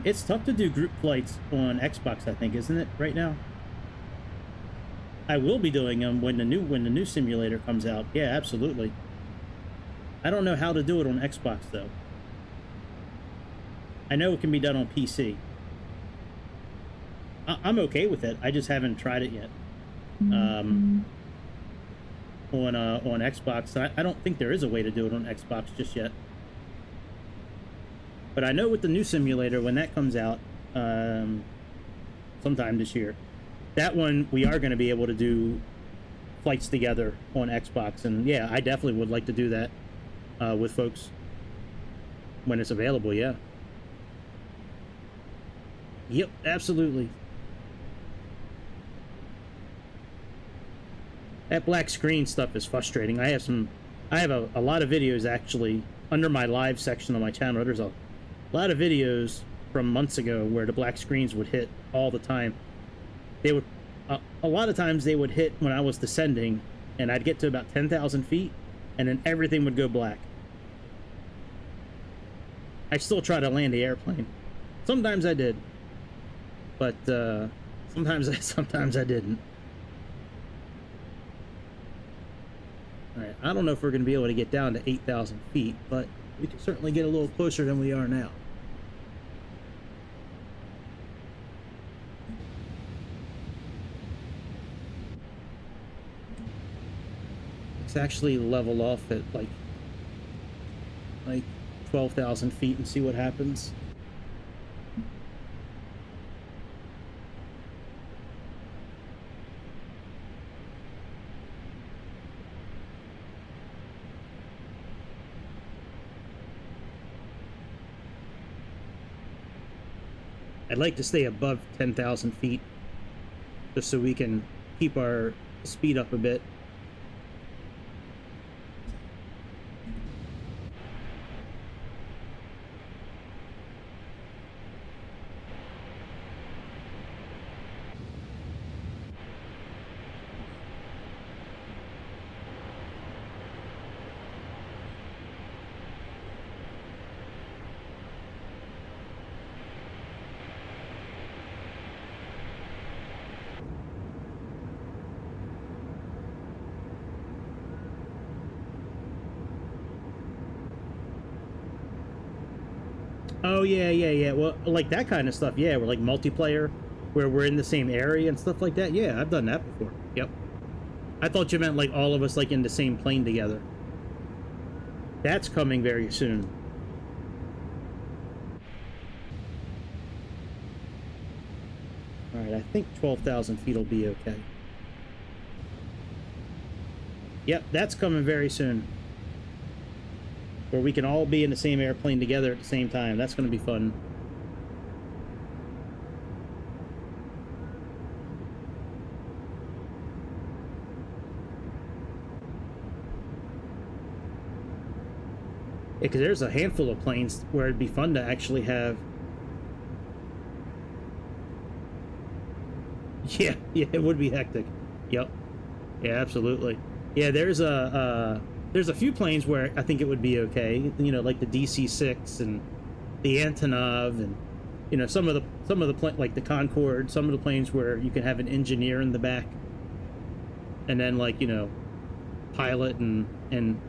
It's tough to do group flights on Xbox, I think, isn't it, right now? I will be doing them when the new simulator comes out. Yeah, absolutely. I don't know how to do it on Xbox though. I know it can be done on PC. I'm okay with it. I just haven't tried it yet. On Xbox, I don't think there is a way to do it on Xbox just yet. But I know with the new simulator, when that comes out, sometime this year, that one we are going to be able to do flights together on Xbox, and yeah, I definitely would like to do that with folks when it's available. Yeah. Yep, absolutely. That black screen stuff is frustrating. I have a lot of videos actually under my live section on my channel. There's a lot of videos from months ago where the black screens would hit all the time. They would, a lot of times they would hit when I was descending, and I'd get to about 10,000 feet, and then everything would go black. I still try to land the airplane. Sometimes I did, but sometimes I didn't. All right, I don't know if we're going to be able to get down to 8,000 feet, but we can certainly get a little closer than we are now. Let's actually level off at like 12,000 feet and see what happens. I'd like to stay above 10,000 feet just so we can keep our speed up a bit. Oh, yeah. Well, like that kind of stuff, yeah. We're like multiplayer, where we're in the same area and stuff like that. Yeah, I've done that before. Yep. I thought you meant like all of us like in the same plane together. That's coming very soon. All right, I think 12,000 feet will be okay. Yep, that's coming very soon. Where we can all be in the same airplane together at the same time. That's going to be fun. Yeah, because there's a handful of planes where it'd be fun to actually have... Yeah, it would be hectic. Yep. Yeah, absolutely. Yeah, there's a few planes where I think it would be okay. You know, like the DC-6 and the Antonov, and you know some of the like the Concorde. Some of the planes where you can have an engineer in the back, and then like pilot and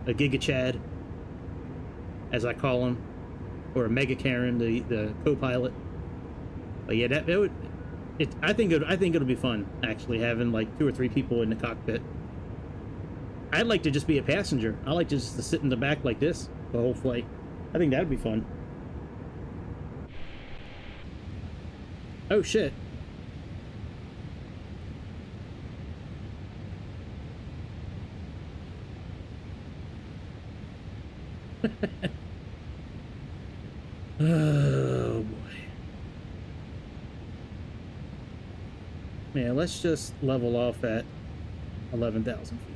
a Giga Chad, as I call him, or a Mega Karen, the co-pilot. But yeah, that would. I think it'll be fun actually having like 2 or 3 people in the cockpit. I'd like to just be a passenger. I like just to sit in the back like this the whole flight. I think that'd be fun. Oh shit. Oh boy. Yeah, let's just level off at 11,000 feet.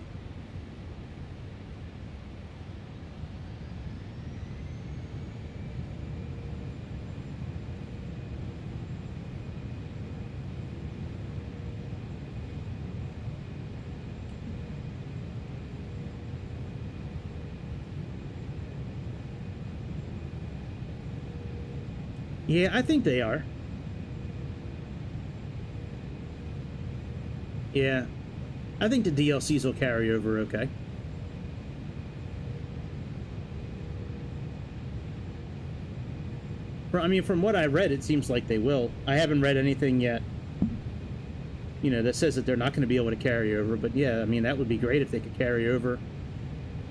Yeah, I think they are. Yeah, I think the DLCs will carry over okay. I mean, from what I read, it seems like they will. I haven't read anything yet, you know, that says that they're not going to be able to carry over. But yeah, I mean, that would be great if they could carry over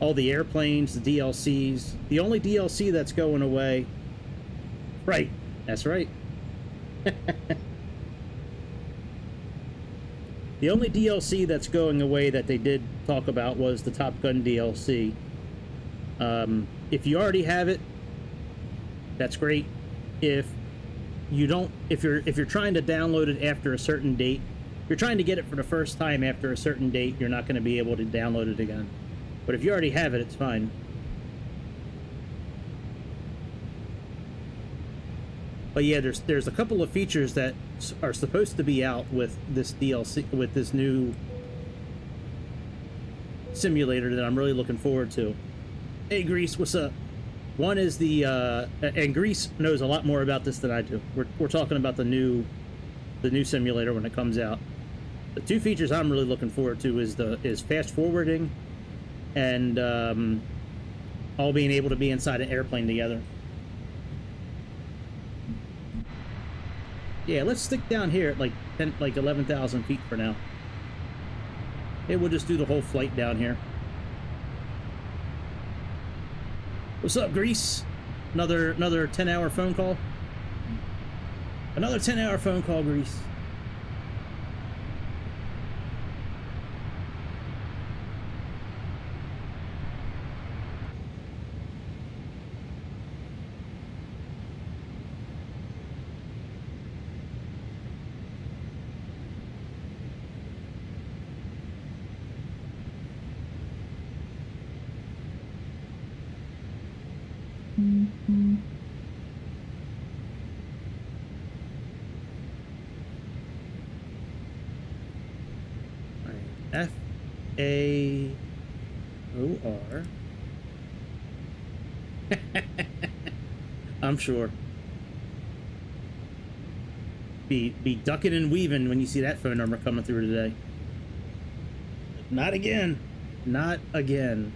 all the airplanes, the DLCs. The only DLC that's going away... Right, that's right. The only DLC that's going away that they did talk about was the Top Gun DLC. If you already have it, that's great. If you don't, if you're trying to download it after a certain date, if you're trying to get it for the first time after a certain date, you're not going to be able to download it again. But if you already have it, it's fine. But yeah, there's a couple of features that are supposed to be out with this DLC, with this new simulator that I'm really looking forward to. Hey, Grease, what's up? One is the and Grease knows a lot more about this than I do. We're talking about the new simulator when it comes out. The two features I'm really looking forward to is fast forwarding and all being able to be inside an airplane together. Yeah, let's stick down here at like 11,000 feet for now. Hey, we'll just do the whole flight down here. What's up, Grease? Another 10-hour phone call? Another 10-hour phone call, Grease. F-A-O-R. I'm sure. Be ducking and weaving when you see that phone number coming through today. Not again. Not again.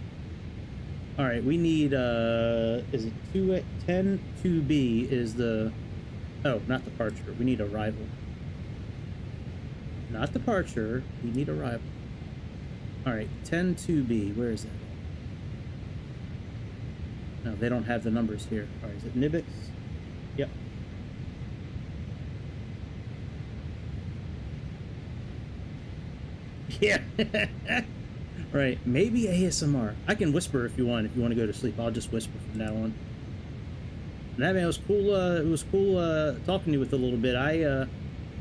All right, we need is it 10 2B is the... Oh, not departure. We need arrival. Not departure. We need arrival. All right, 10 2B. Where is that? No, they don't have the numbers here. All right, is it Nibix? Yep. Yeah. Right, maybe ASMR. I can whisper if you want. If you want to go to sleep, I'll just whisper from now on. And that, man, it was cool. It was cool talking to you with a little bit. I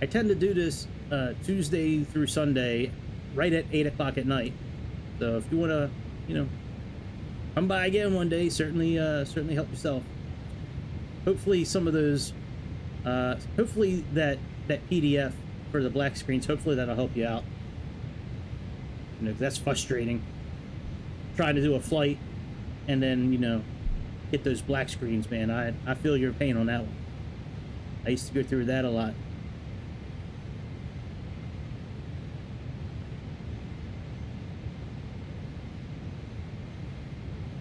tend to do this Tuesday through Sunday, right at 8 o'clock at night. So if you want to, you know, come by again one day, certainly help yourself. Hopefully some of those, hopefully that PDF for the black screens, hopefully that'll help you out. You know, that's frustrating. Trying to do a flight and then, you know, get those black screens, man. I feel your pain on that one. I used to go through that a lot.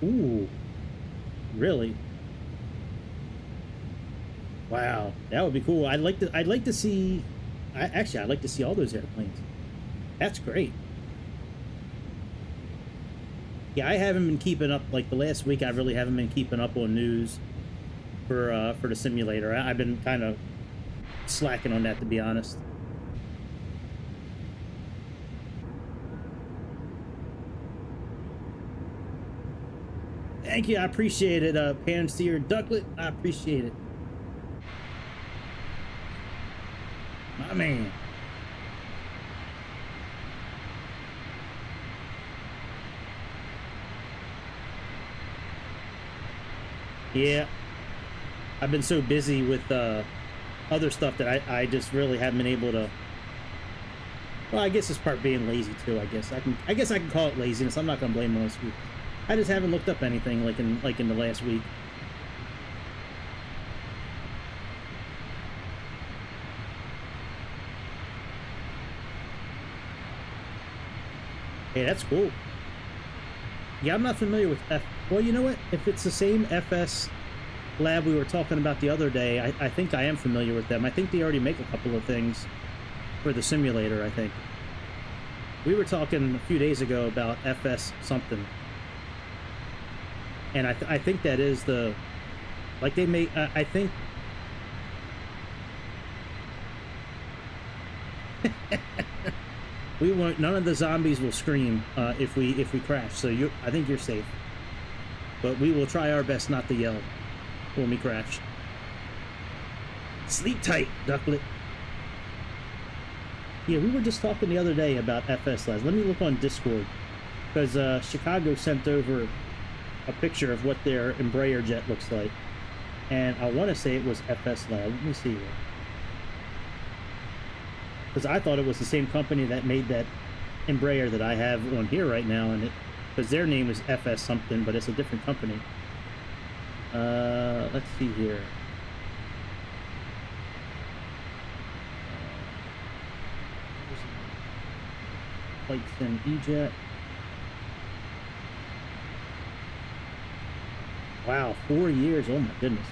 Ooh, really? Wow, that would be cool. I'd like to see. I'd like to see all those airplanes. That's great. Yeah, I haven't been keeping up, like the last week I really haven't been keeping up on news for the simulator. I've been kind of slacking on that, to be honest. Thank you, I appreciate it, Panseer Ducklet, I appreciate it. My man. Yeah, I've been so busy with other stuff that I just really haven't been able to. Well, I guess it's part being lazy too. I guess I can call it laziness. I'm not gonna blame most people. I just haven't looked up anything like in the last week. Hey, that's cool. Yeah, I'm not familiar with Well, you know what? If it's the same FS lab we were talking about the other day, I think I am familiar with them. I think they already make a couple of things for the simulator, I think. We were talking a few days ago about FS something. And I think that is the... Like, they make... I think... We won't... None of the zombies will scream if we crash, so I think you're safe. But we will try our best not to yell when we crash. Sleep tight, ducklet. Yeah, we were just talking the other day about FS labs. Let me look on Discord, because Chicago sent over a picture of what their Embraer jet looks like, and I want to say it was FS lab. Let me see here, because I thought it was the same company that made that Embraer that I have on here right now, and it, because their name is FS something, but it's a different company. Let's see here. Flight Sim E-Jet. Wow, 4 years. Oh my goodness.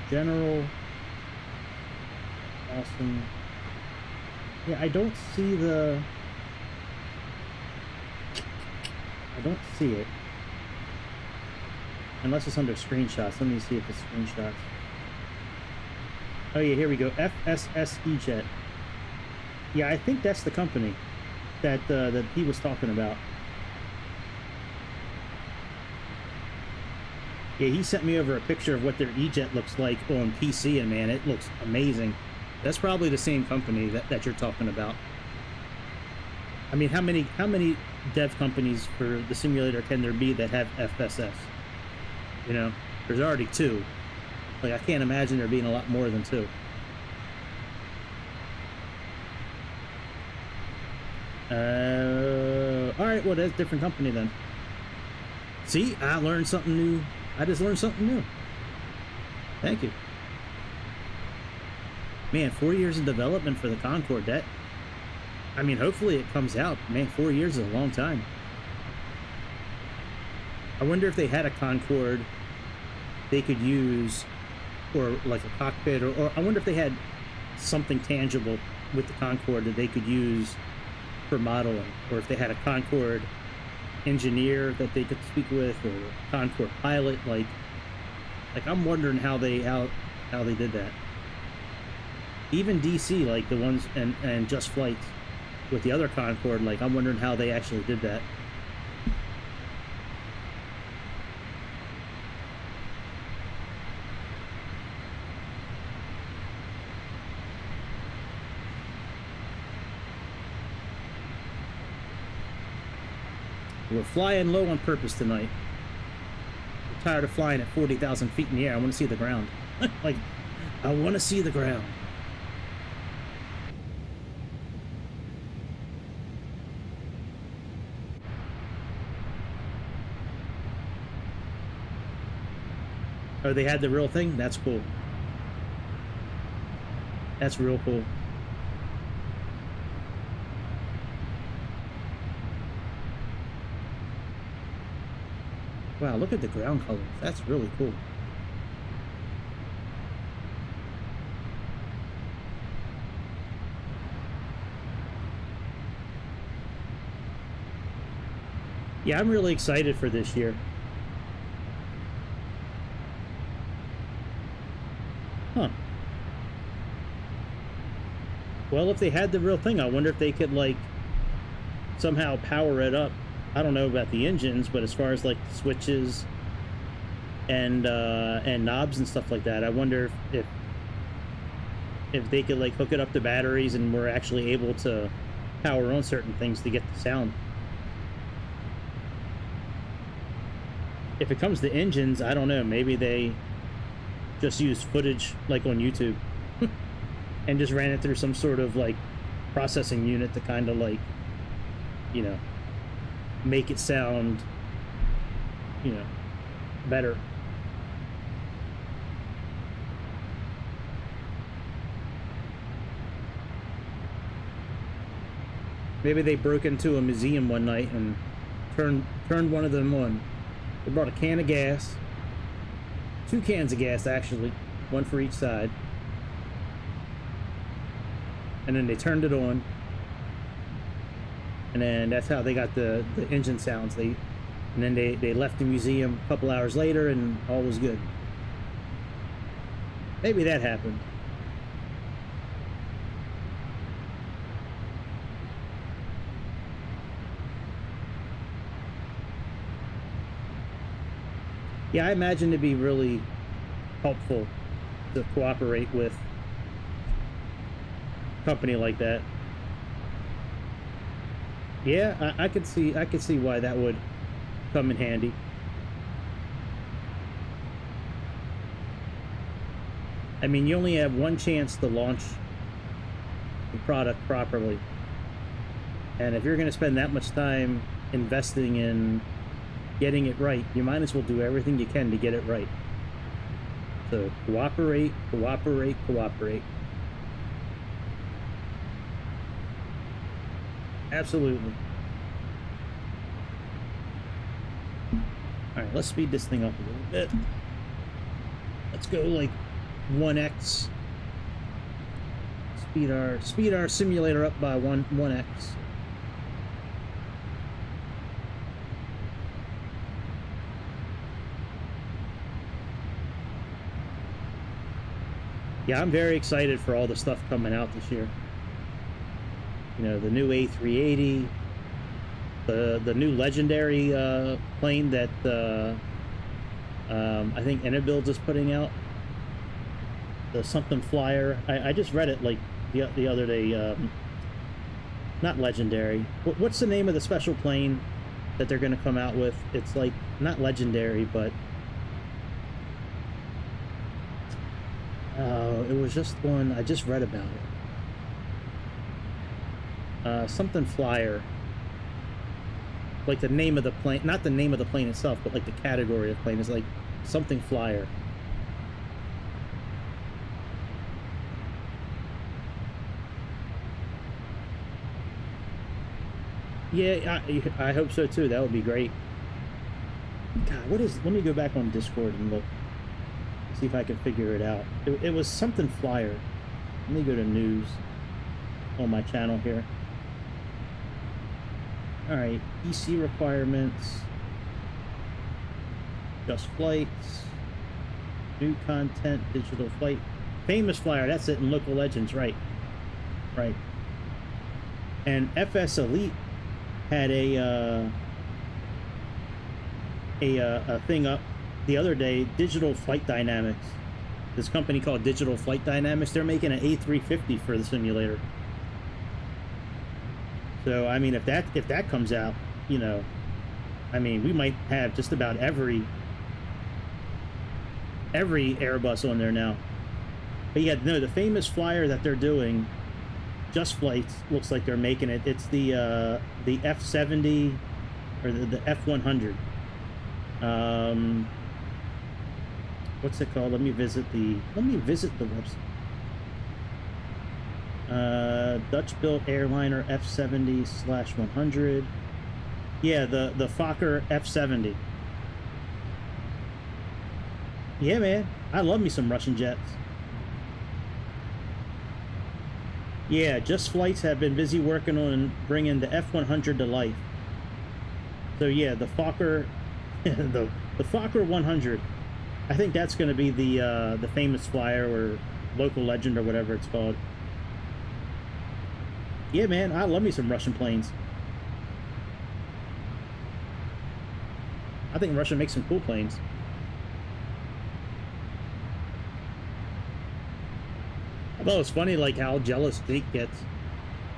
General. Awesome. Yeah, I don't see the... I don't see it. Unless it's under screenshots. Let me see if it's screenshots. Oh yeah, here we go. FSS E-Jet. Yeah, I think that's the company that that he was talking about. Yeah, he sent me over a picture of what their E-Jet looks like on PC, and man, it looks amazing. That's probably the same company that you're talking about. I mean, how many dev companies for the simulator can there be that have FSS? You know, there's already 2. Like, I can't imagine there being a lot more than 2. Alright, well, that's a different company then. See, I learned something new. I just learned something new. Thank you. Man, 4 years in development for the Concorde. That, I mean, hopefully it comes out. Man, 4 years is a long time. I wonder if they had a Concorde they could use, or like a cockpit, or I wonder if they had something tangible with the Concorde that they could use for modeling, or if they had a Concorde engineer that they could speak with, or a Concorde pilot. Like I'm wondering how they did that. Even DC, like the ones and Just Flight with the other Concorde, like I'm wondering how they actually did that. We're flying low on purpose tonight. I'm tired of flying at 40,000 feet in the air. I want to see the ground. Like, I want to see the ground. Oh, they had the real thing? That's cool. That's real cool. Wow, look at the ground colors. That's really cool. Yeah, I'm really excited for this year. Huh. Well, if they had the real thing, I wonder if they could, like, somehow power it up. I don't know about the engines, but as far as like switches and knobs and stuff like that, I wonder if they could like hook it up to batteries and we're actually able to power on certain things to get the sound. If it comes to engines, I don't know. Maybe they just use footage like on YouTube and just ran it through some sort of like processing unit to kind of like, you know, make it sound, you know, better. Maybe they broke into a museum one night and turned one of them on. They brought a can of gas, 2 cans of gas actually, one for each side, and then they turned it on, and then that's how they got the engine sounds. And then they left the museum a couple hours later, and all was good. Maybe that happened. Yeah, I imagine it'd be really helpful to cooperate with a company like that. Yeah, I could see why that would come in handy. I mean, you only have one chance to launch the product properly. And if you're going to spend that much time investing in getting it right, you might as well do everything you can to get it right. So cooperate, cooperate, cooperate. Absolutely. All right, let's speed this thing up a little bit. Let's go like 1x. Speed our simulator up by 1x. Yeah, I'm very excited for all the stuff coming out this year. You know, the new A380, the new legendary plane that I think Enabuild is putting out. The something flyer. I just read it like the other day. Not legendary. What's the name of the special plane that they're going to come out with? It's like not legendary, but it was just one. I just read about it. Something flyer. Like the name of the plane, not the name of the plane itself, but like the category of plane is like something flyer. Yeah, I hope so too. That would be great. God, what is? Let me go back on Discord and look, see if I can figure it out. It was something flyer. Let me go to news on my channel here. All right, EC requirements, just flights, new content, digital flight, famous flyer. That's it in local legends, right? Right. And FS Elite had a thing up the other day. Digital Flight Dynamics. This company called Digital Flight Dynamics. They're making an A350 for the simulator. So I mean, if that comes out, you know, I mean, we might have just about every Airbus on there now. But yeah, no, the famous flyer that they're doing, Just Flights, looks like they're making it. It's the F70 or the F100. What's it called? Let me visit the website. Dutch-built airliner F70/100. Yeah, the Fokker F70. Yeah, man, I love me some Russian jets. Yeah, Just Flights have been busy working on bringing the F100 to life. So yeah, the Fokker, the Fokker 100. I think that's going to be the famous flyer or local legend or whatever it's called. Yeah, man, I love me some Russian planes. I think Russia makes some cool planes. Although it's funny, like, how jealous Jake gets.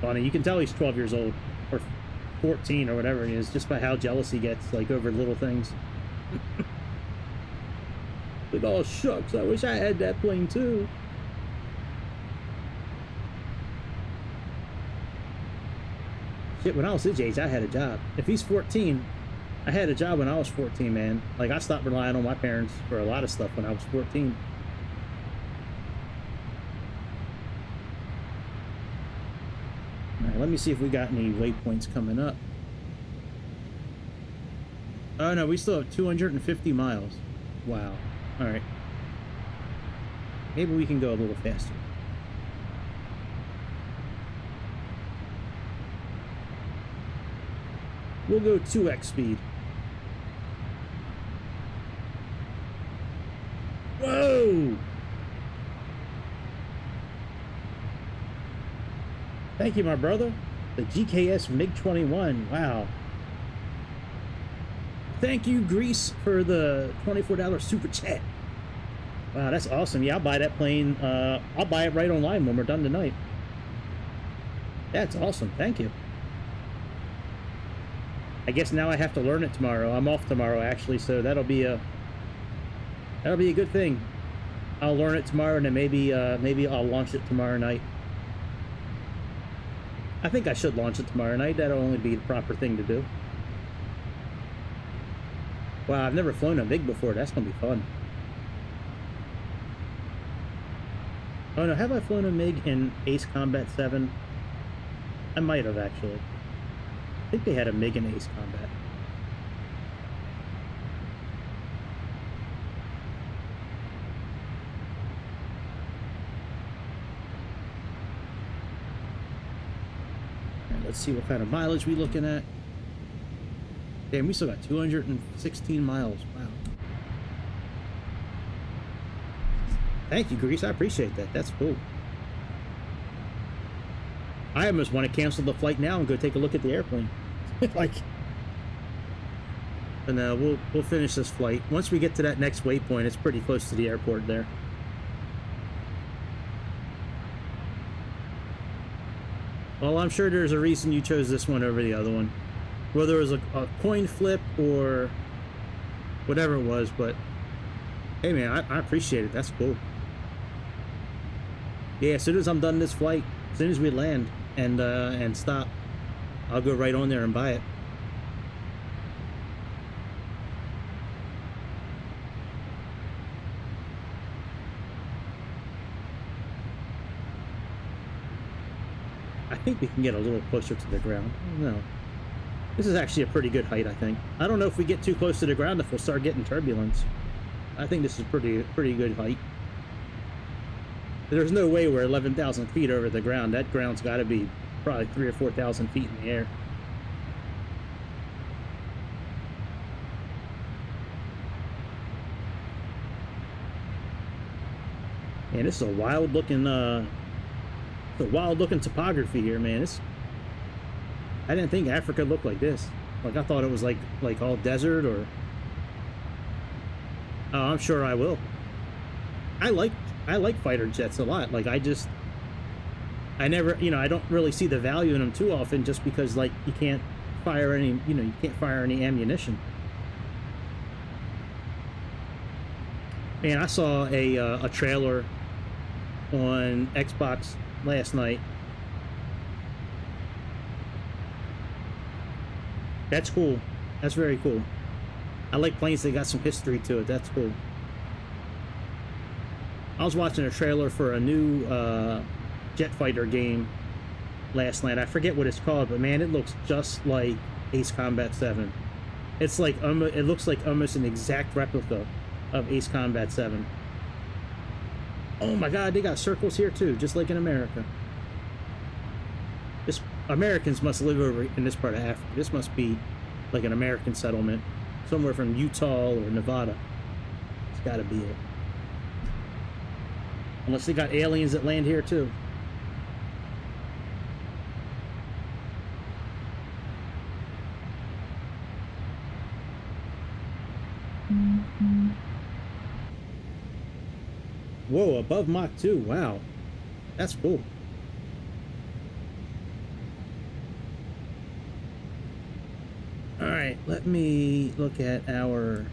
Funny, you can tell he's 12 years old, or 14, or whatever he is, just by how jealous he gets, like, over little things. Like, oh, shucks, I wish I had that plane, too. Shit, when I was his age, I had a job. If he's 14, I had a job when I was 14, man. Like, I stopped relying on my parents for a lot of stuff when I was 14. All right, Let me see if we got any waypoints coming up. Oh no, we still have 250 miles. Wow. Alright. Maybe we can go a little faster. We'll go 2x speed. Whoa! Thank you, my brother. The GKS MiG-21. Wow. Thank you, Greece, for the $24 super chat. Wow, that's awesome. Yeah, I'll buy that plane. I'll buy it right online when we're done tonight. That's awesome. Thank you. I guess now I have to learn it tomorrow. I'm off tomorrow, actually, so that'll be a good thing. I'll learn it tomorrow, and then maybe I'll launch it tomorrow night. I think I should launch it tomorrow night. That'll only be the proper thing to do. Wow, I've never flown a MiG before. That's gonna be fun. Oh no, have I flown a MiG in Ace Combat 7? I might have, actually. I think they had a MiG in Ace Combat. Alright, let's see what kind of mileage we're looking at. Damn, we still got 216 miles. Wow. Thank you, Greece. I appreciate that. That's cool. I almost want to cancel the flight now and go take a look at the airplane. Like, and we'll finish this flight. Once we get to that next waypoint, it's pretty close to the airport there. Well, I'm sure there's a reason you chose this one over the other one. Whether it was a coin flip or whatever it was, but hey man, I appreciate it. That's cool. Yeah, as soon as I'm done this flight, as soon as we land and stop, I'll go right on there and buy it. I think we can get a little closer to the ground. I don't know. This is actually a pretty good height, I think. I don't know if we get too close to the ground if we'll start getting turbulence. I think this is pretty good height. There's no way we're 11,000 feet over the ground. That ground's got to be probably 3,000 or 4,000 feet in the air. Man, this is a wild looking topography here, man. I didn't think Africa looked like this. Like, I thought it was like all desert or... Oh, I'm sure I will. I like fighter jets a lot. Like, I never, I don't really see the value in them too often just because, like, you can't fire any, you can't fire any ammunition. Man, I saw a trailer on Xbox last night. That's cool. That's very cool. I like planes that got some history to it. That's cool. I was watching a trailer for a new jet fighter game last night. I forget what it's called, but man, it looks just like Ace Combat 7. It's like it looks like almost an exact replica of Ace Combat 7. Oh my god, they got circles here too, just like in America. Americans must live over in this part of Africa. This must be like an American settlement. Somewhere from Utah or Nevada. It's gotta be it. Unless they got aliens that land here too. Whoa, above Mach 2. Wow. That's cool. Alright, let me look at our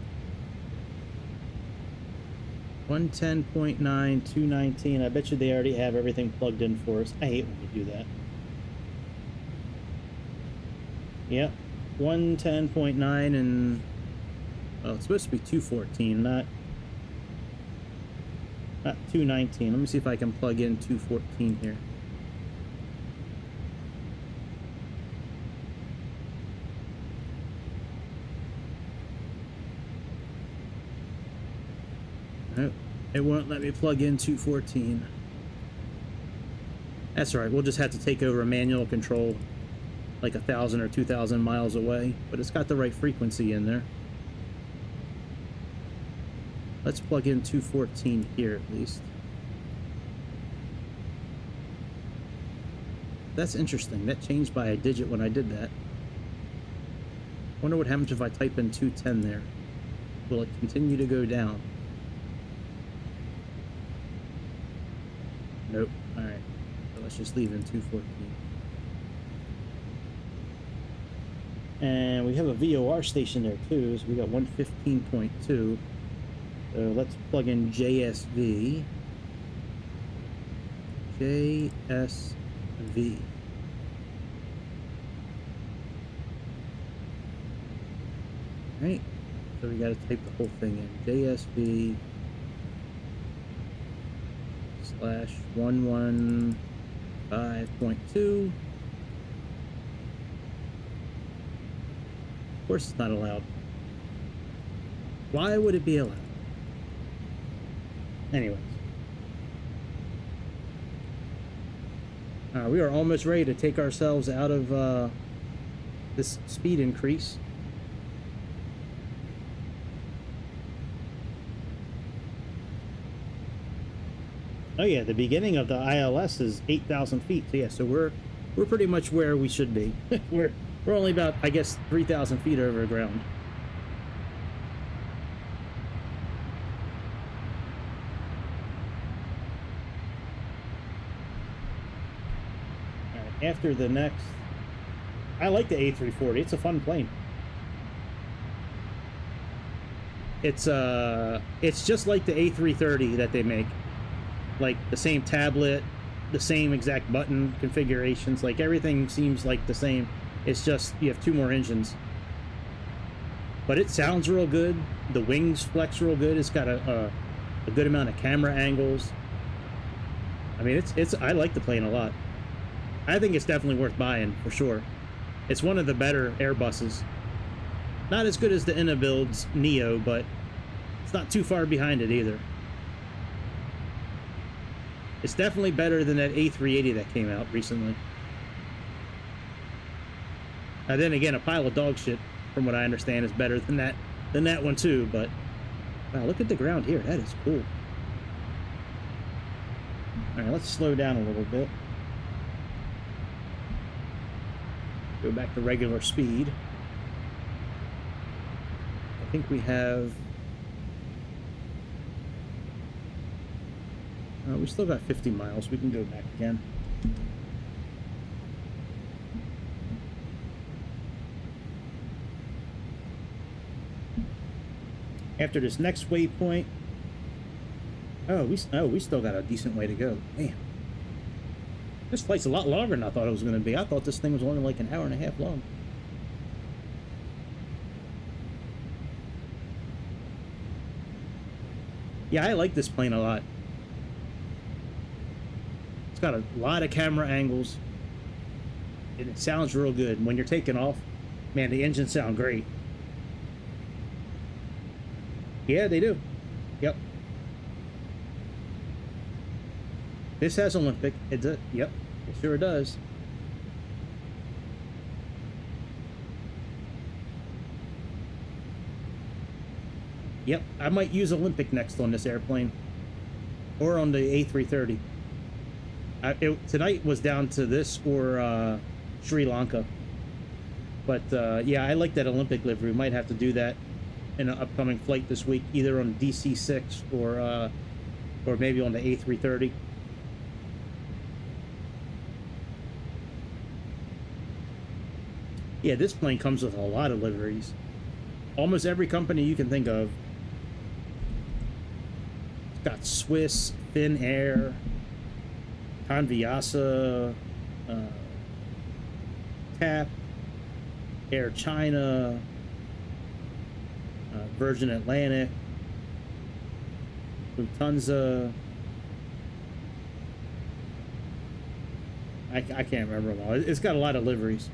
110.9, 219. I bet you they already have everything plugged in for us. I hate when they do that. Yep. 110.9 and... Oh, it's supposed to be 214, not 219. Let me see if I can plug in 214 here. Nope. It won't let me plug in 214. That's all right. We'll just have to take over a manual control like 1,000 or 2,000 miles away, but it's got the right frequency in there. Let's plug in 214 here at least. That's interesting. That changed by a digit when I did that. Wonder what happens if I type in 210 there. Will it continue to go down? Nope. Alright. So let's just leave in 214. And we have a VOR station there too, so we got 115.2. So let's plug in JSV. JSV. Right. So we got to type the whole thing in. JSV / 115.2. Of course it's not allowed. Why would it be allowed? Anyways. We are almost ready to take ourselves out of this speed increase. Oh yeah, the beginning of the ILS is 8,000 feet. So yeah, so we're pretty much where we should be. we're only about, I guess, 3,000 feet over the ground. All right, after the next, I like the A340. It's a fun plane. It's just like the A330 that they make. Like the same tablet, the same exact button configurations, like everything seems like the same. It's just you have 2 more engines. But it sounds real good. The wings flex real good. It's got a good amount of camera angles. I mean, it's I like the plane a lot. I think it's definitely worth buying for sure. It's one of the better Airbuses. Not as good as the Inabuild's Neo, but it's not too far behind it either. It's definitely better than that A380 that came out recently. Now then again, a pile of dog shit, from what I understand, is better than that one too, but wow, look at the ground here. That is cool. Alright, let's slow down a little bit. Go back to regular speed. I think we have... we still got 50 miles. We can go back again. After this next waypoint... Oh, we still got a decent way to go. Man. This flight's a lot longer than I thought it was going to be. I thought this thing was only like an hour and a half long. Yeah, I like this plane a lot. It's got a lot of camera angles. And it sounds real good. When you're taking off, man, the engines sound great. Yeah, they do. Yep. This has Olympic. It does. Yep, it sure does. Yep, I might use Olympic next on this airplane. Or on the A330. Tonight was down to this or Sri Lanka. But yeah, I like that Olympic livery. We might have to do that in an upcoming flight this week, either on DC-6 or maybe on the A330. Yeah, this plane comes with a lot of liveries. Almost every company you can think of. It's got Swiss, Finnair, Conviasa, TAP, Air China, Virgin Atlantic, Lufthansa. I can't remember them all. It's got a lot of liveries.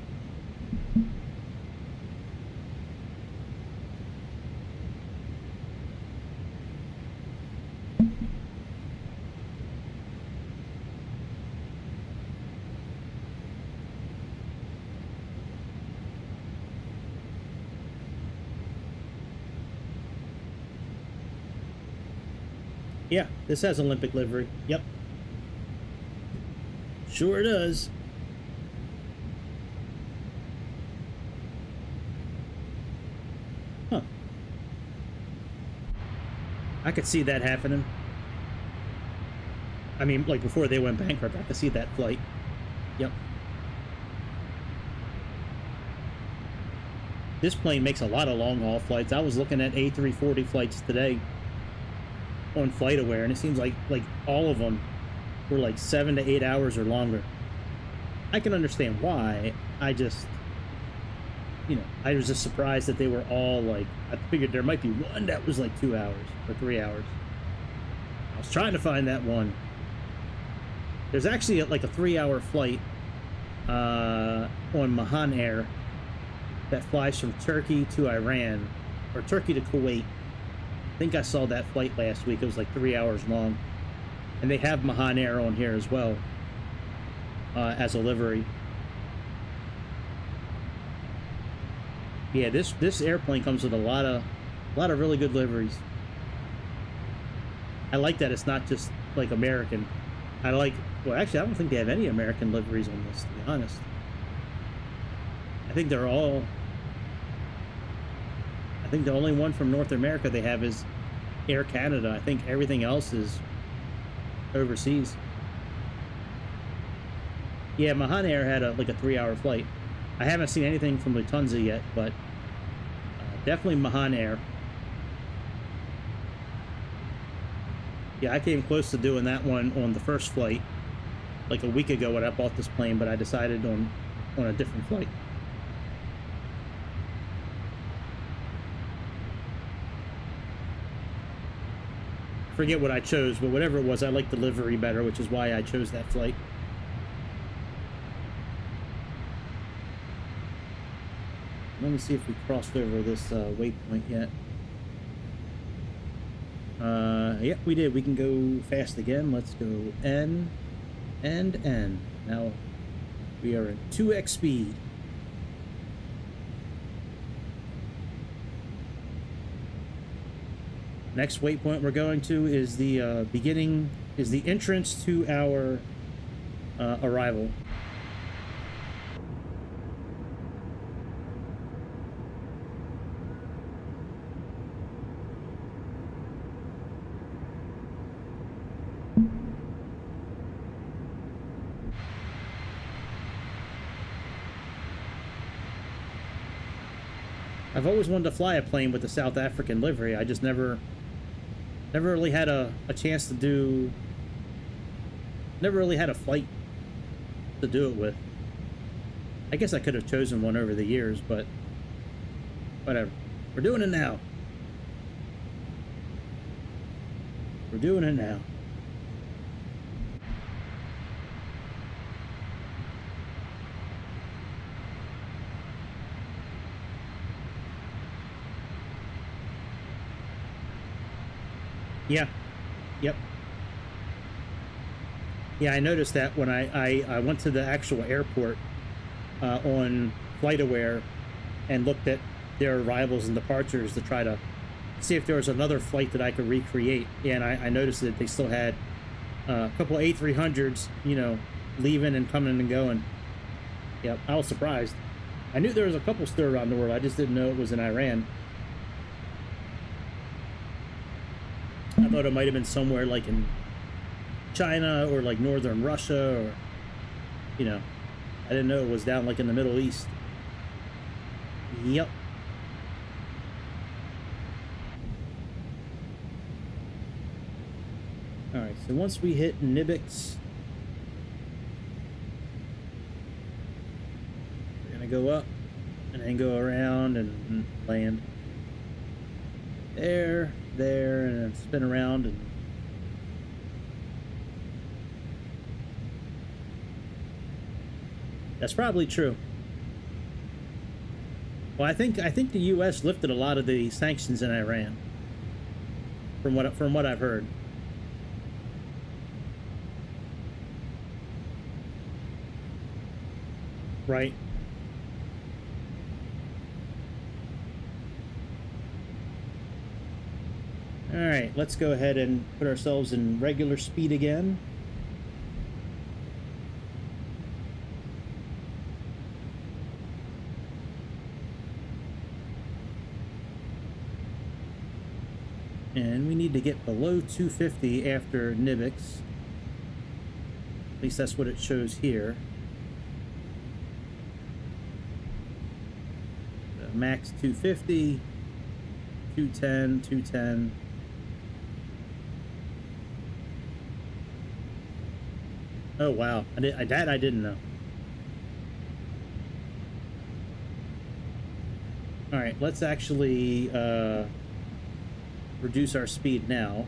Yeah, this has Olympic livery. Yep. Sure does. Huh. I could see that happening. I mean, like, before they went bankrupt, I could see that flight. Yep. This plane makes a lot of long-haul flights. I was looking at A340 flights today on FlightAware, and it seems like all of them were like 7 to 8 hours or longer. I can understand why. I just, you know, I was just surprised that they were all like, I figured there might be one that was like 2 hours or 3 hours. I was trying to find that one. There's actually like a 3-hour flight on Mahan Air that flies from Turkey to Iran, or Turkey to Kuwait. I think I saw that flight last week. It was like 3 hours long. And they have Mahan Air on here as well, as a livery. Yeah, this airplane comes with a lot of really good liveries. I like that it's not just like American. I like, well, actually, I don't think they have any American liveries on this, to be honest. I think they're all, I think the only one from North America they have is Air Canada. I think everything else is overseas. Yeah, Mahan Air had like a 3-hour flight. I haven't seen anything from Lufthansa yet, but definitely Mahan Air. Yeah, I came close to doing that one on the first flight, like a week ago when I bought this plane, but I decided on a different flight. Forget what I chose, but whatever it was, I liked the livery better, which is why I chose that flight. Let me see if we crossed over this waypoint yet. Yep, we did. We can go fast again. Let's go N and N. Now we are at 2x speed. Next waypoint we're going to is the the entrance to our arrival. I've always wanted to fly a plane with the South African livery. I just never really had a chance to do, never really had a flight to do it with. I guess I could have chosen one over the years, but whatever. We're doing it now. We're doing it now. Yeah. Yep. Yeah, I noticed that when I went to the actual airport on FlightAware and looked at their arrivals and departures to try to see if there was another flight that I could recreate. Yeah, and I noticed that they still had a couple A300s, you know, leaving and coming and going. Yep, I was surprised. I knew there was a couple still around the world. I just didn't know it was in Iran. I thought it might have been somewhere like in China or like northern Russia, or, you know, I didn't know it was down like in the Middle East. Yep. Alright, so once we hit Nibix, we're gonna go up and then go around and land. There, and then spin around and that's probably true. Well, I think the U.S. lifted a lot of the sanctions in Iran, from what I've heard. Right. All right, let's go ahead and put ourselves in regular speed again. And we need to get below 250 after Nivix. At least that's what it shows here. So max 250, 210, 210. Oh wow, I didn't know. All right, let's actually reduce our speed now.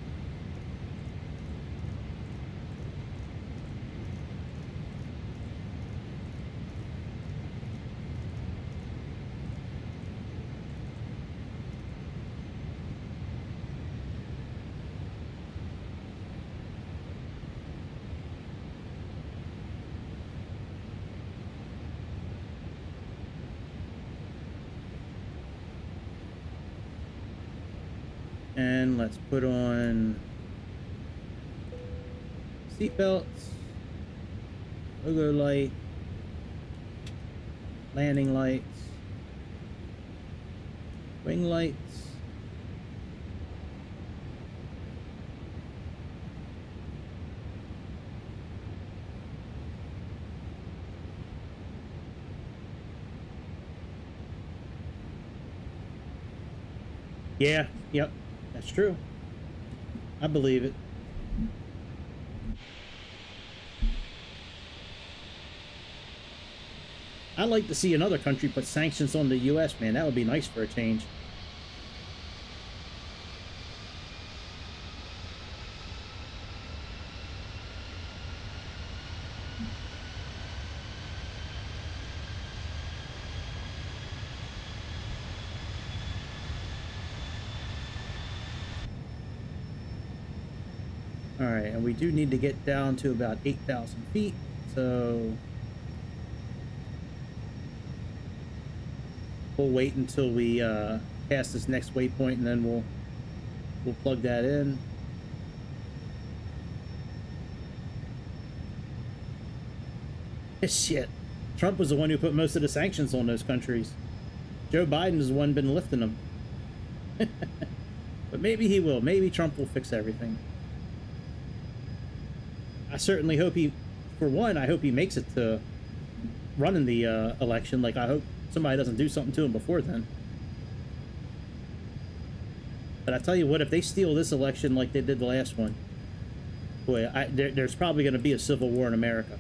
And let's put on seatbelts, logo light, landing lights, wing lights. Yeah, yep, that's true. I believe it. I'd like to see another country put sanctions on the U.S., man. That would be nice for a change. All right, and we do need to get down to about 8,000 feet, so we'll wait until we pass this next waypoint, and then we'll plug that in. Shit, Trump was the one who put most of the sanctions on those countries. Joe Biden's the one been lifting them. But maybe he will. Maybe Trump will fix everything. I certainly hope he, for one, I hope he makes it to running the election. Like, I hope somebody doesn't do something to him before then. But I tell you what, if they steal this election like they did the last one, boy, there's probably going to be a civil war in America.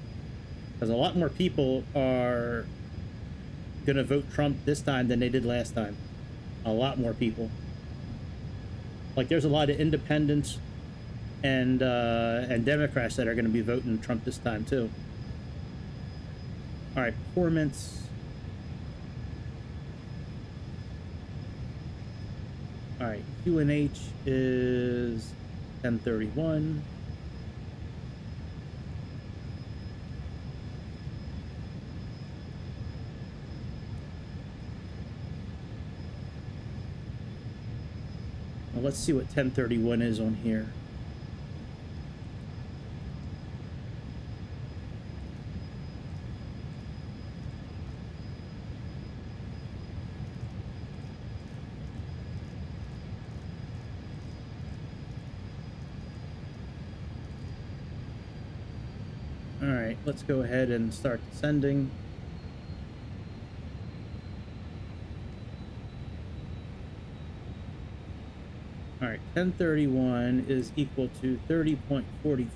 Because a lot more people are going to vote Trump this time than they did last time. A lot more people. Like, there's a lot of independents and Democrats that are going to be voting Trump this time too. All right, performance. All right, QNH is 1031. Well, let's see what 1031 is on here. All right, let's go ahead and start descending. All right, 1031 is equal to 30.44. So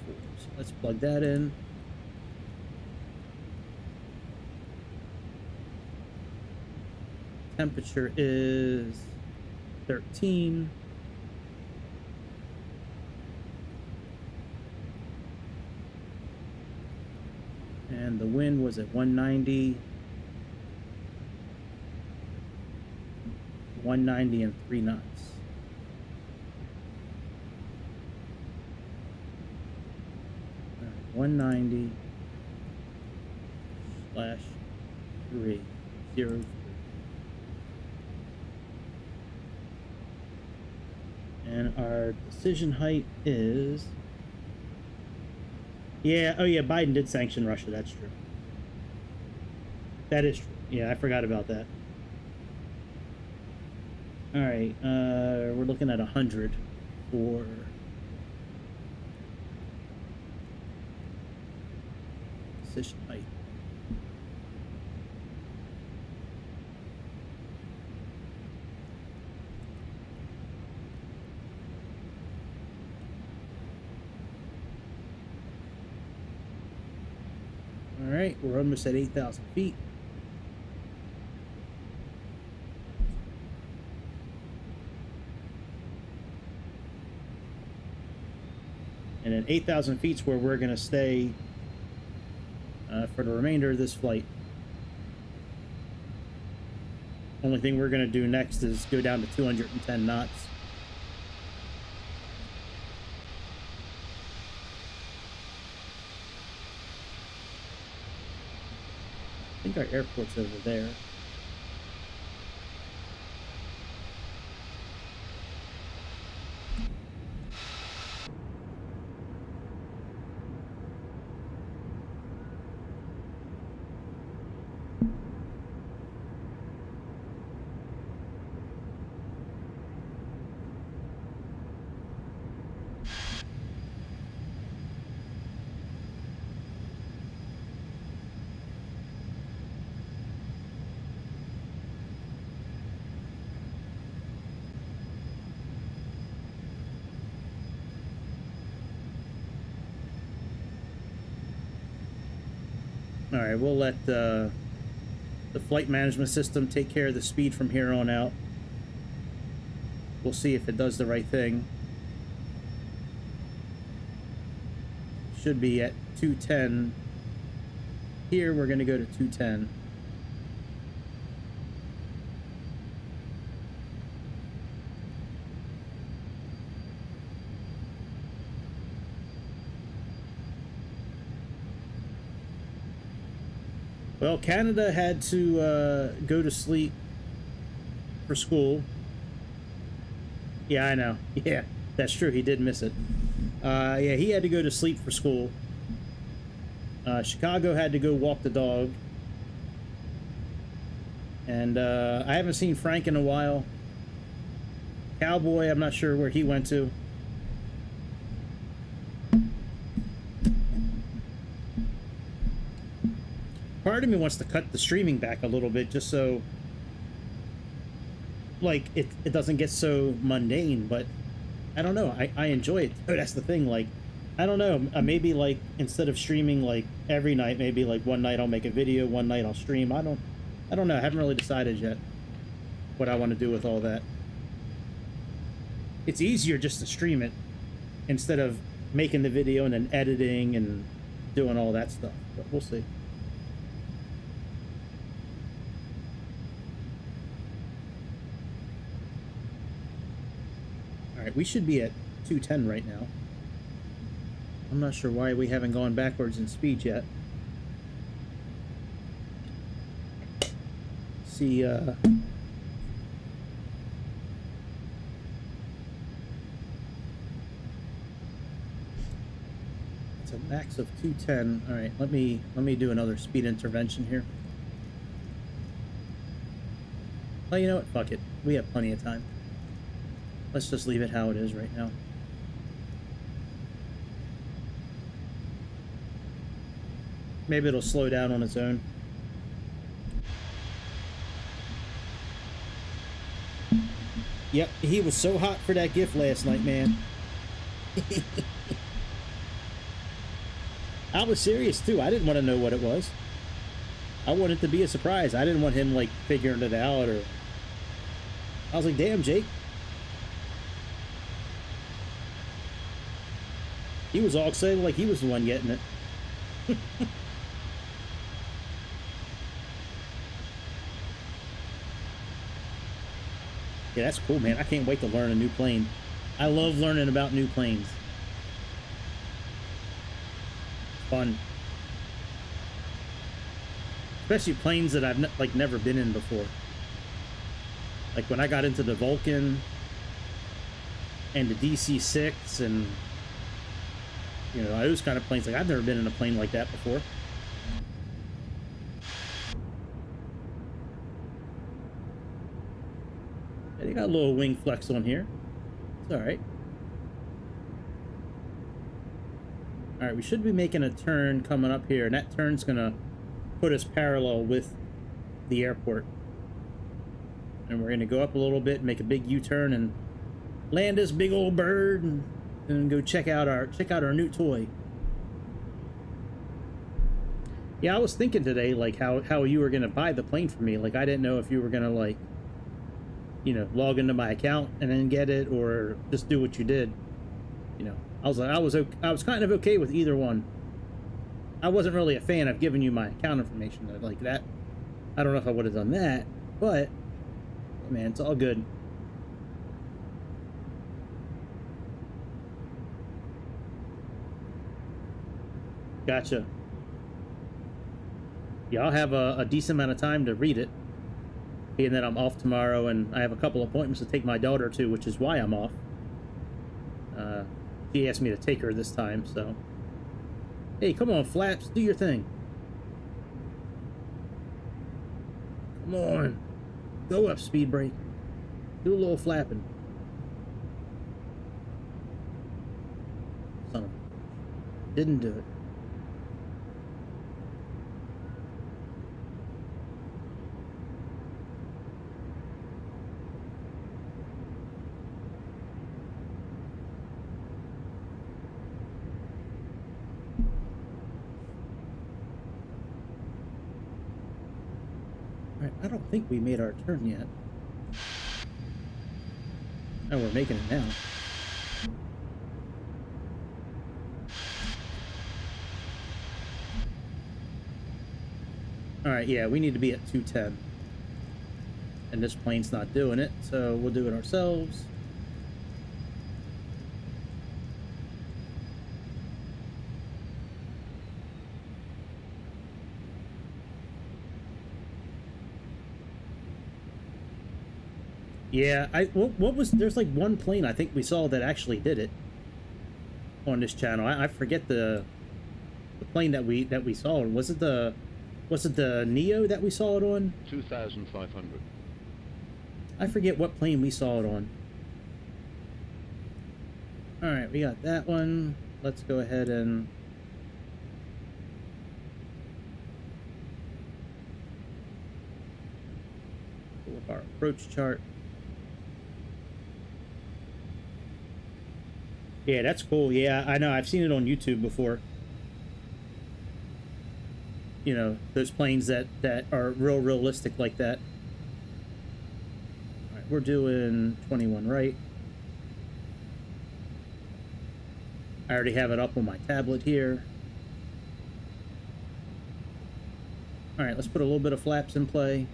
let's plug that in. Temperature is 13. And the wind was at 190. 190 and 3 knots. 190 slash 303. And our decision height is... Yeah, oh yeah, Biden did sanction Russia, that's true. That is true. Yeah, I forgot about that. Alright, we're looking at 100 for... decision height. Alright, we're almost at 8,000 feet. And at 8,000 feet is where we're going to stay for the remainder of this flight. Only thing we're going to do next is go down to 210 knots. I think our airport's over there. All right, we'll let the flight management system take care of the speed from here on out. We'll see if it does the right thing. Should be at 210. Here, we're going to go to 210. Well, Canada had to go to sleep for school. Yeah, I know. Yeah, that's true. He did miss it. Yeah, he had to go to sleep for school. Chicago had to go walk the dog. And I haven't seen Frank in a while. Cowboy, I'm not sure where he went to. Part of me wants to cut the streaming back a little bit just so, like, it doesn't get so mundane, but I don't know. I enjoy it. Oh, that's the thing. Like, I don't know. Maybe, like, instead of streaming, like, every night, maybe, like, one night I'll make a video, one night I'll stream. I don't know. I haven't really decided yet what I want to do with all that. It's easier just to stream it instead of making the video and then editing and doing all that stuff, but we'll see. Alright, we should be at 210 right now. I'm not sure why we haven't gone backwards in speed yet. See, it's a max of 210. Alright, let me do another speed intervention here. Well, you know what? Fuck it. We have plenty of time. Let's just leave it how it is right now. Maybe it'll slow down on its own. Yep, he was so hot for that gift last night, man. I was serious too. I didn't want to know what it was. I wanted it to be a surprise. I didn't want him like figuring it out, or I was like, damn, Jake. He was all excited like he was the one getting it. Yeah, that's cool, man. I can't wait to learn a new plane. I love learning about new planes. Fun. Especially planes that I've like never been in before. Like when I got into the Vulcan, and the DC-6 and, you know, those kind of planes. Like, I've never been in a plane like that before. Yeah, they got a little wing flex on here. It's all right. All right, we should be making a turn coming up here, and that turn's gonna put us parallel with the airport. And we're gonna go up a little bit, make a big U-turn, and land this big old bird, and go check out our new toy. Yeah, I was thinking today, like, how you were gonna buy the plane for me. Like, I didn't know if you were gonna, like, you know, log into my account and then get it, or just do what you did. You know, I was kind of okay with either one. I wasn't really a fan of giving you my account information like that. I don't know if I would have done that, but man, it's all good. Gotcha. Yeah, I'll have a decent amount of time to read it. Being that I'm off tomorrow, and I have a couple appointments to take my daughter to, which is why I'm off. She asked me to take her this time, so... Hey, come on, Flaps, do your thing. Come on. Go up, speed brake. Do a little flapping. Son of a... Didn't do it. I don't think we made our turn yet. Oh, we're making it now. Alright, yeah, we need to be at 210. And this plane's not doing it, so we'll do it ourselves. Yeah, what was, there's like one plane I think we saw that actually did it on this channel. I forget the plane that we saw. Was it the Neo that we saw it on? 2,500. I forget what plane we saw it on. All right, we got that one. Let's go ahead and pull up our approach chart. Yeah, that's cool. Yeah, I know. I've seen it on YouTube before. You know, those planes that are realistic like that. All right, we're doing 21 right. I already have it up on my tablet here. All right, let's put a little bit of flaps in play.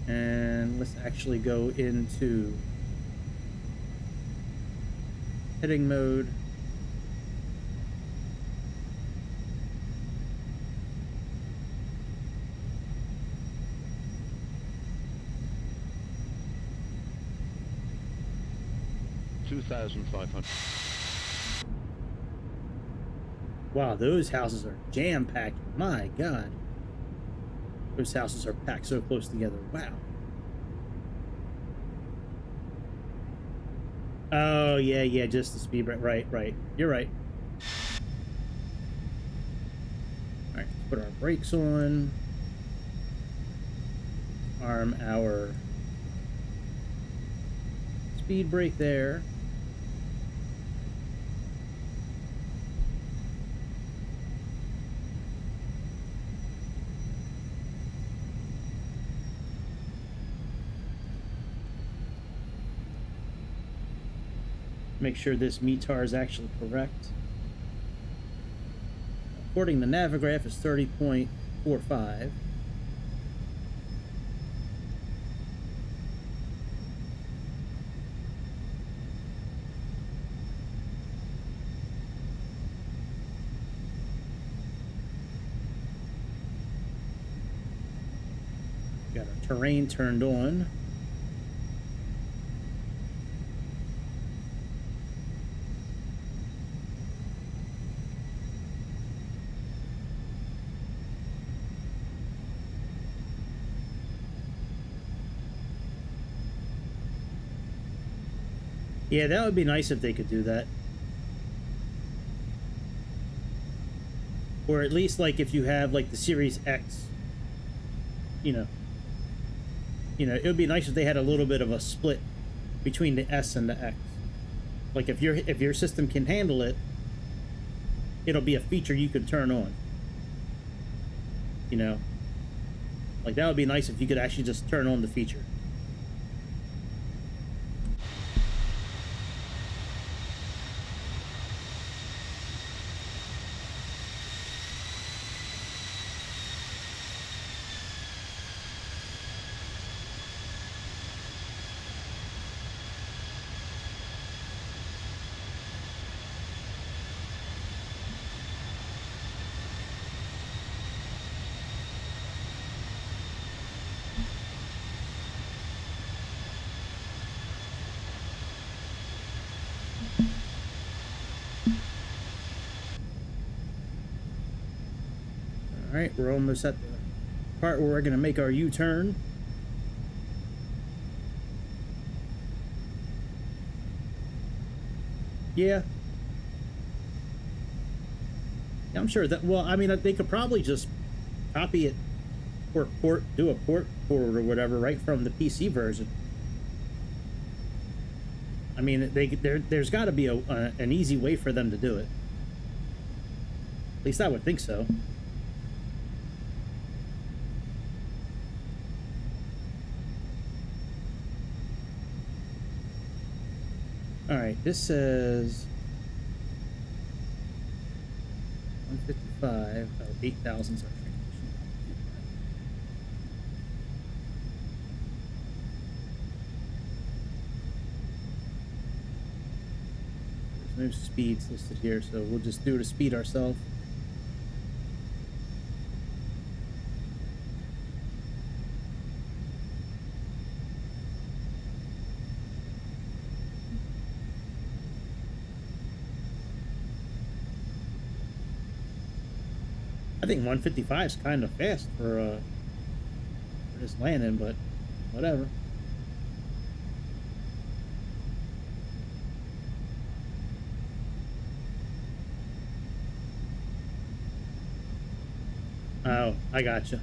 And let's actually go into heading mode. $2,500. Wow, those houses are jam-packed. My God. Those houses are packed so close together. Wow. Oh, yeah, just the speed brake. Right. You're right. All right, put our brakes on. Arm our speed brake there. Make sure this METAR is actually correct. According to Navigraph, it's 30.4 A345. Got our terrain turned on. Yeah, that would be nice if they could do that. Or at least, like, if you have, like, the Series X, you know, it would be nice if they had a little bit of a split between the S and the X. Like, if your system can handle it, it'll be a feature you could turn on. You know? Like, that would be nice if you could actually just turn on the feature. Alright, we're almost at the part where we're going to make our U-turn. Yeah. I'm sure that, well, I mean, they could probably just copy it or do a port forward or whatever right from the PC version. I mean, there's got to be an easy way for them to do it. At least I would think so. Alright, this says 155, 8,000 is our transmission. There's no speeds listed here, so we'll just do the speed ourselves. I think 155 is kind of fast for this landing, but whatever. Oh, I gotcha.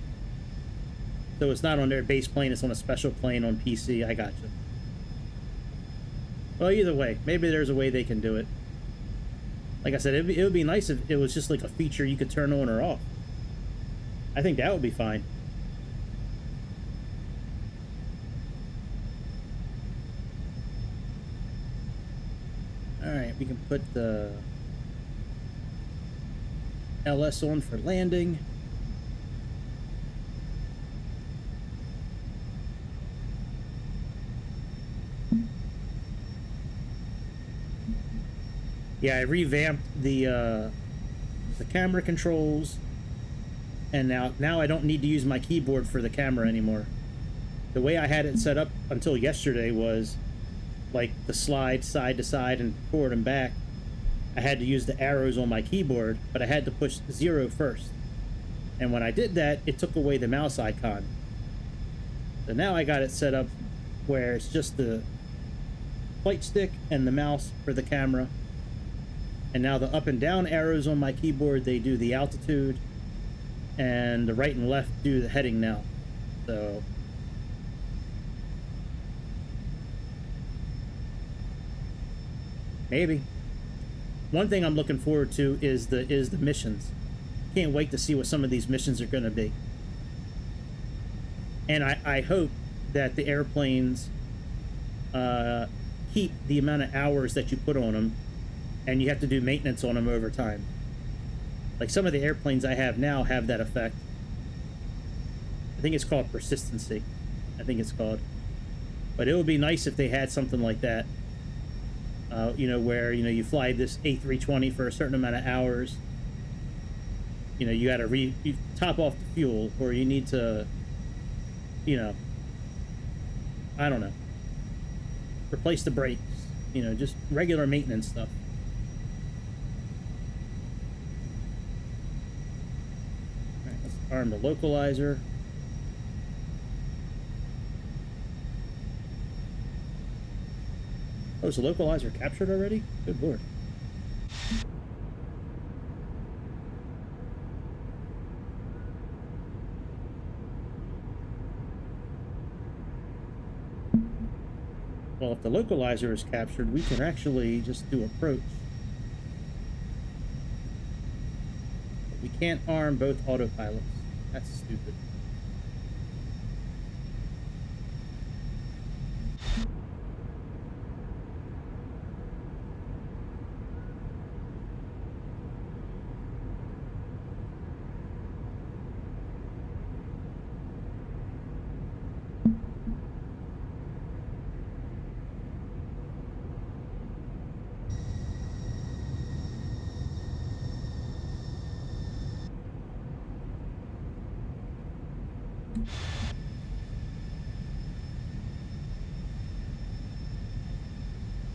So it's not on their base plane, it's on a special plane on PC. I gotcha. Well, either way, maybe there's a way they can do it. Like I said, it would be nice if it was just like a feature you could turn on or off. I think that would be fine. Alright, we can put the LS on for landing. Yeah, I revamped the camera controls, and now I don't need to use my keyboard for the camera anymore. The way I had it set up until yesterday was like the slide side to side and forward and back. I had to use the arrows on my keyboard, but I had to push 0 first. And when I did that, it took away the mouse icon. So now I got it set up where it's just the flight stick and the mouse for the camera. And now the up and down arrows on my keyboard, they do the altitude, and the right and left do the heading now. So maybe. One thing I'm looking forward to is the missions. Can't wait to see what some of these missions are going to be. And I hope that the airplanes keep the amount of hours that you put on them, and you have to do maintenance on them over time. Like some of the airplanes I have now have that effect, think it's called persistency. I think it's called. But it would be nice if they had something like that. You know, where, you know, you fly this A320 for a certain amount of hours. You know, you got to you top off the fuel, or you need to, you know, I don't know, replace the brakes. You know, just regular maintenance stuff. All right, let's arm the localizer. Oh, is the localizer captured already? Good lord. Well, if the localizer is captured, we can actually just do approach. But we can't arm both autopilots. That's stupid.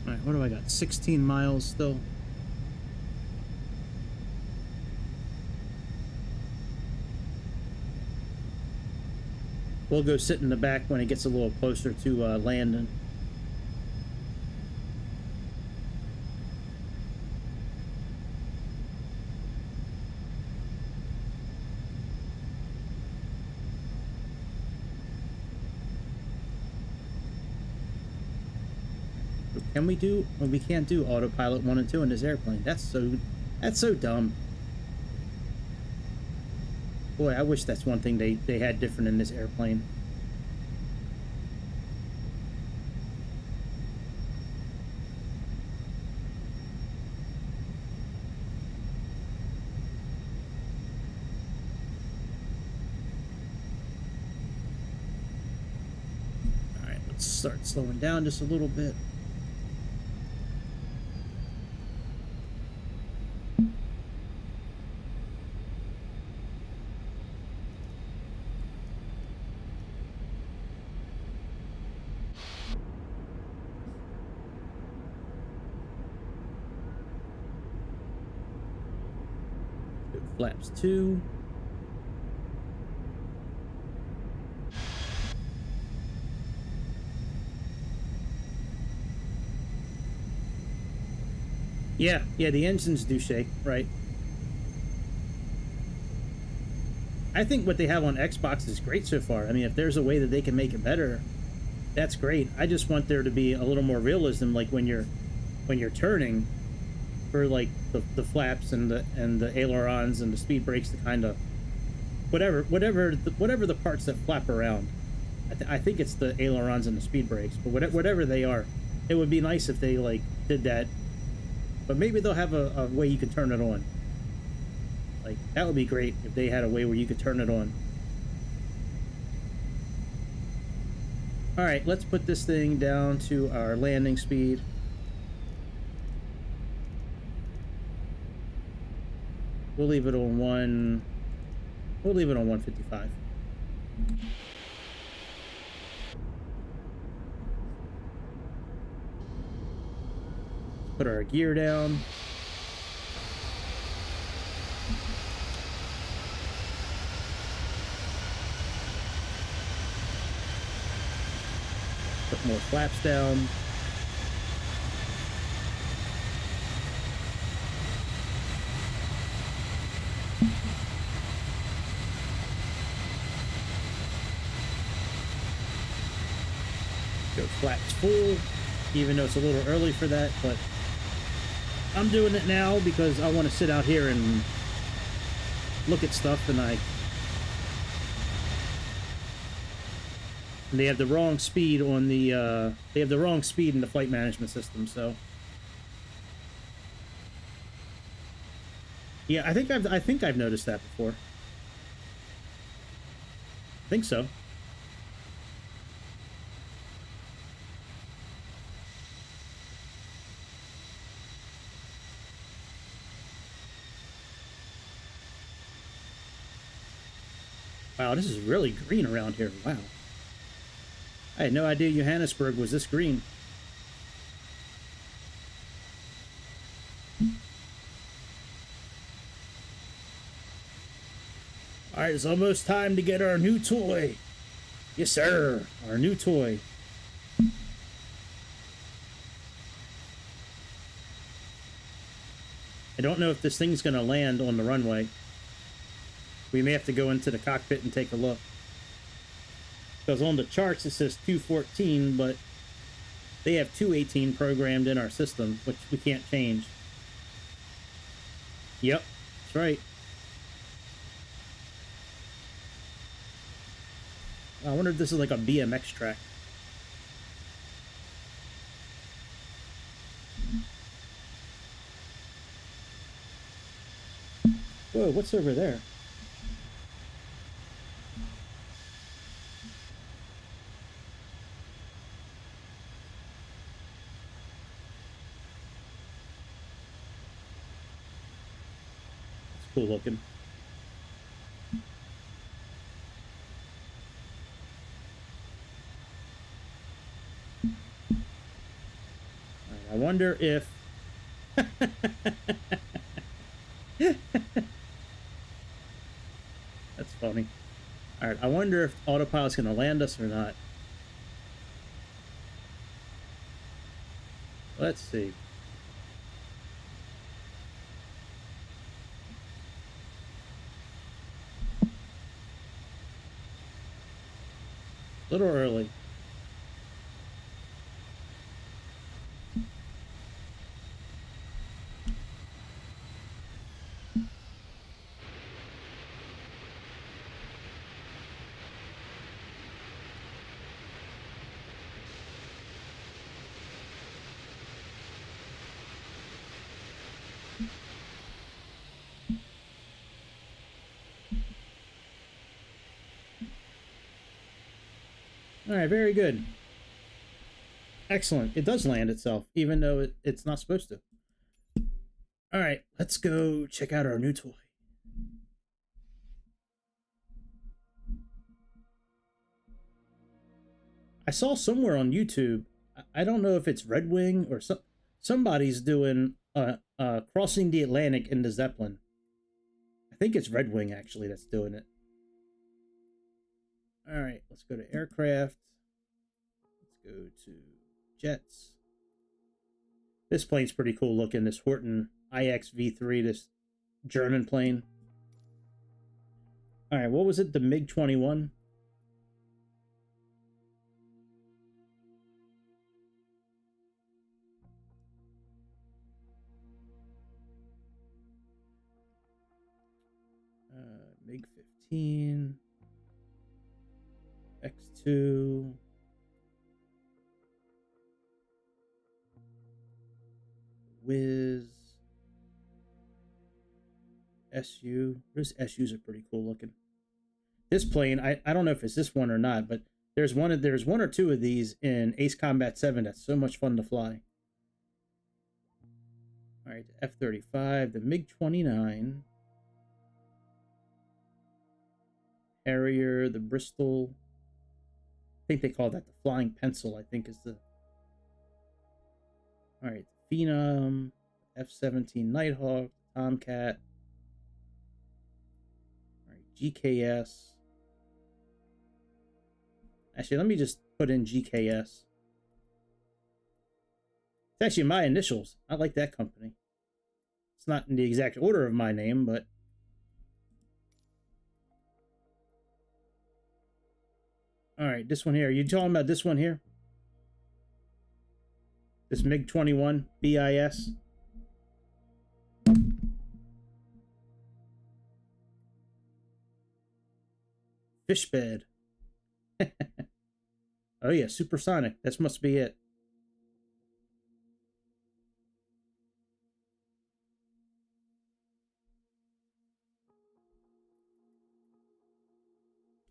Alright, what do I got? 16 miles still. We'll go sit in the back when it gets a little closer to landing. Can we do? Well, we can't do autopilot 1 and 2 in this airplane. That's so dumb. Boy, I wish that's one thing they had different in this airplane. All right, let's start slowing down just a little bit. Flaps 2. Yeah, the engines do shake, right? I think what they have on Xbox is great so far. I mean, if there's a way that they can make it better, that's great. I just want there to be a little more realism, like when you're turning, for like the flaps and the ailerons and the speed brakes, to kind of whatever the parts that flap around. I think it's the ailerons and the speed brakes, but whatever they are, it would be nice if they like did that. But maybe they'll have a way you can turn it on. Like, that would be great if they had a way where you could turn it on. All right, let's put this thing down to our landing speed. We'll leave it on 155. Put our gear down. Put more flaps down. Go flaps full, even though it's a little early for that, but I'm doing it now because I want to sit out here and look at stuff, and they have the wrong speed on the they have the wrong speed in the flight management system. So yeah, I think I've noticed that before. think so. Wow, this is really green around here. Wow. I had no idea Johannesburg was this green. Alright, it's almost time to get our new toy. Yes, sir. Our new toy. I don't know if this thing's going to land on the runway. We may have to go into the cockpit and take a look. Because on the charts it says 214, but they have 218 programmed in our system, which we can't change. Yep, that's right. I wonder if this is like a BMX track. Whoa, what's over there? It's cool looking. I wonder if... That's funny. Alright, I wonder if autopilot's going to land us or not. Let's see. A little early. Alright, very good. Excellent. It does land itself, even though it's not supposed to. Alright, let's go check out our new toy. I saw somewhere on YouTube, I don't know if it's Red Wing or somebody's doing crossing the Atlantic in the Zeppelin. I think it's Red Wing, actually, that's doing it. Alright, let's go to aircraft. Let's go to jets. This plane's pretty cool looking, this Horton IX-V3, this German plane. Alright, what was it? The MiG-21? MiG-15. X2. Whiz. SU. Those SUs are pretty cool looking. This plane, I don't know if it's this one or not, but there's one or two of these in Ace Combat 7 that's so much fun to fly. Alright, the F-35, the MiG-29. Harrier, the Bristol. I think they call that the Flying Pencil, I think is the... Alright, Phenom, F-17 Nighthawk, Tomcat. Alright, GKS. Actually, let me just put in GKS. It's actually my initials. I like that company. It's not in the exact order of my name, but... Alright, this one here. You talking about this one here? This MiG-21 BIS? Fish bed. Oh yeah, supersonic. This must be it.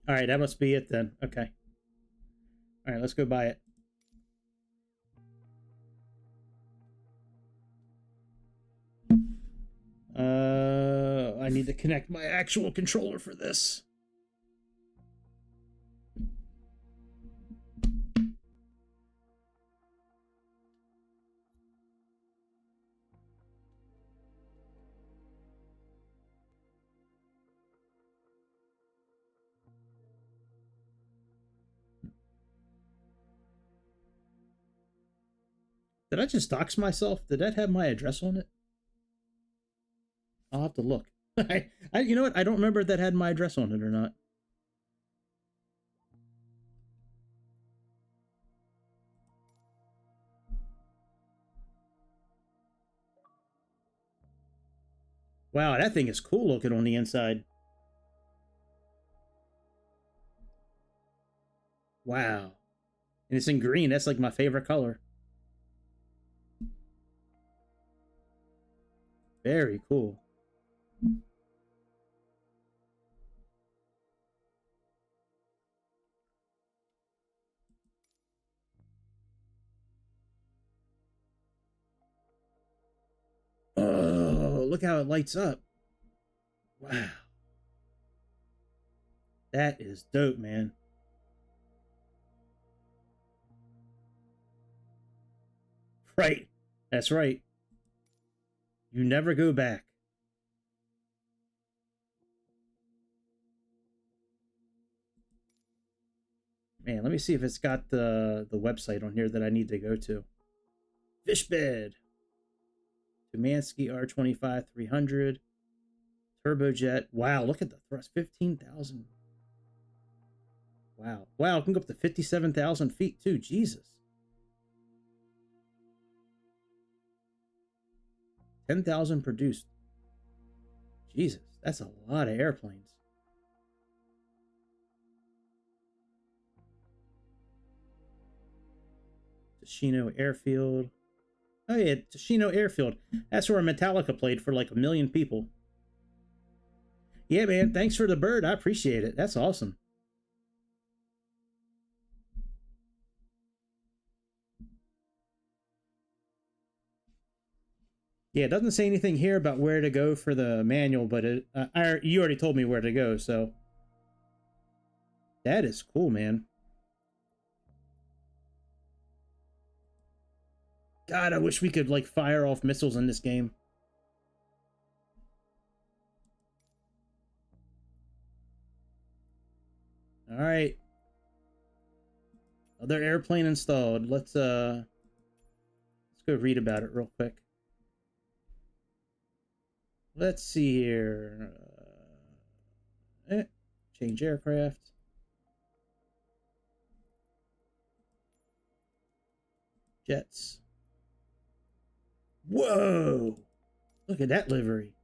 All right, that must be it then. Okay. All right, let's go buy it. I need to connect my actual controller for this. Did I just dox myself? Did that have my address on it? I'll have to look. You know what? I don't remember if that had my address on it or not. Wow, that thing is cool looking on the inside. Wow. And it's in green. That's like my favorite color. Very cool. Oh, look how it lights up. Wow. That is dope, man. Right. That's right. You never go back. Man, let me see if it's got the website on here that I need to go to. Fishbed. Tumansky R25 300. Turbojet. Wow, look at the thrust. 15,000. Wow. Wow, it can go up to 57,000 feet too. Jesus. 10,000 produced. Jesus, that's a lot of airplanes. Toshino Airfield. Oh yeah, Toshino Airfield. That's where Metallica played for like 1 million people. Yeah, man. Thanks for the bird. I appreciate it. That's awesome. Yeah, it doesn't say anything here about where to go for the manual, but you already told me where to go, so that is cool, man. God, I wish we could like fire off missiles in this game. All right. Other airplane installed. Let's go read about it real quick. Let's see here. Change aircraft. Jets. Whoa! Look at that livery.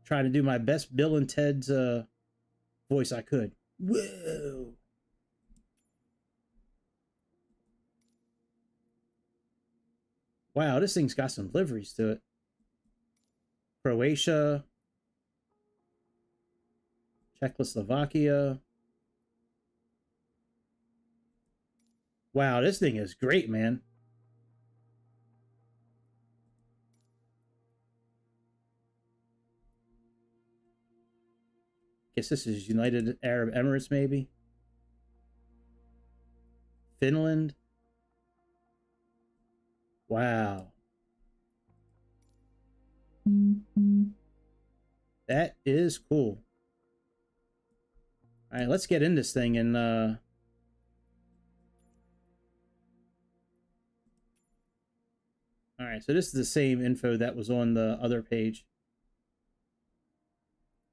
Trying to do my best Bill and Ted's voice I could. Whoa! Wow, this thing's got some liveries to it. Croatia. Czechoslovakia. Wow, this thing is great, man. Guess this is United Arab Emirates, maybe. Finland. Wow. That is cool. All right, let's get in this thing and all right, so this is the same info that was on the other page.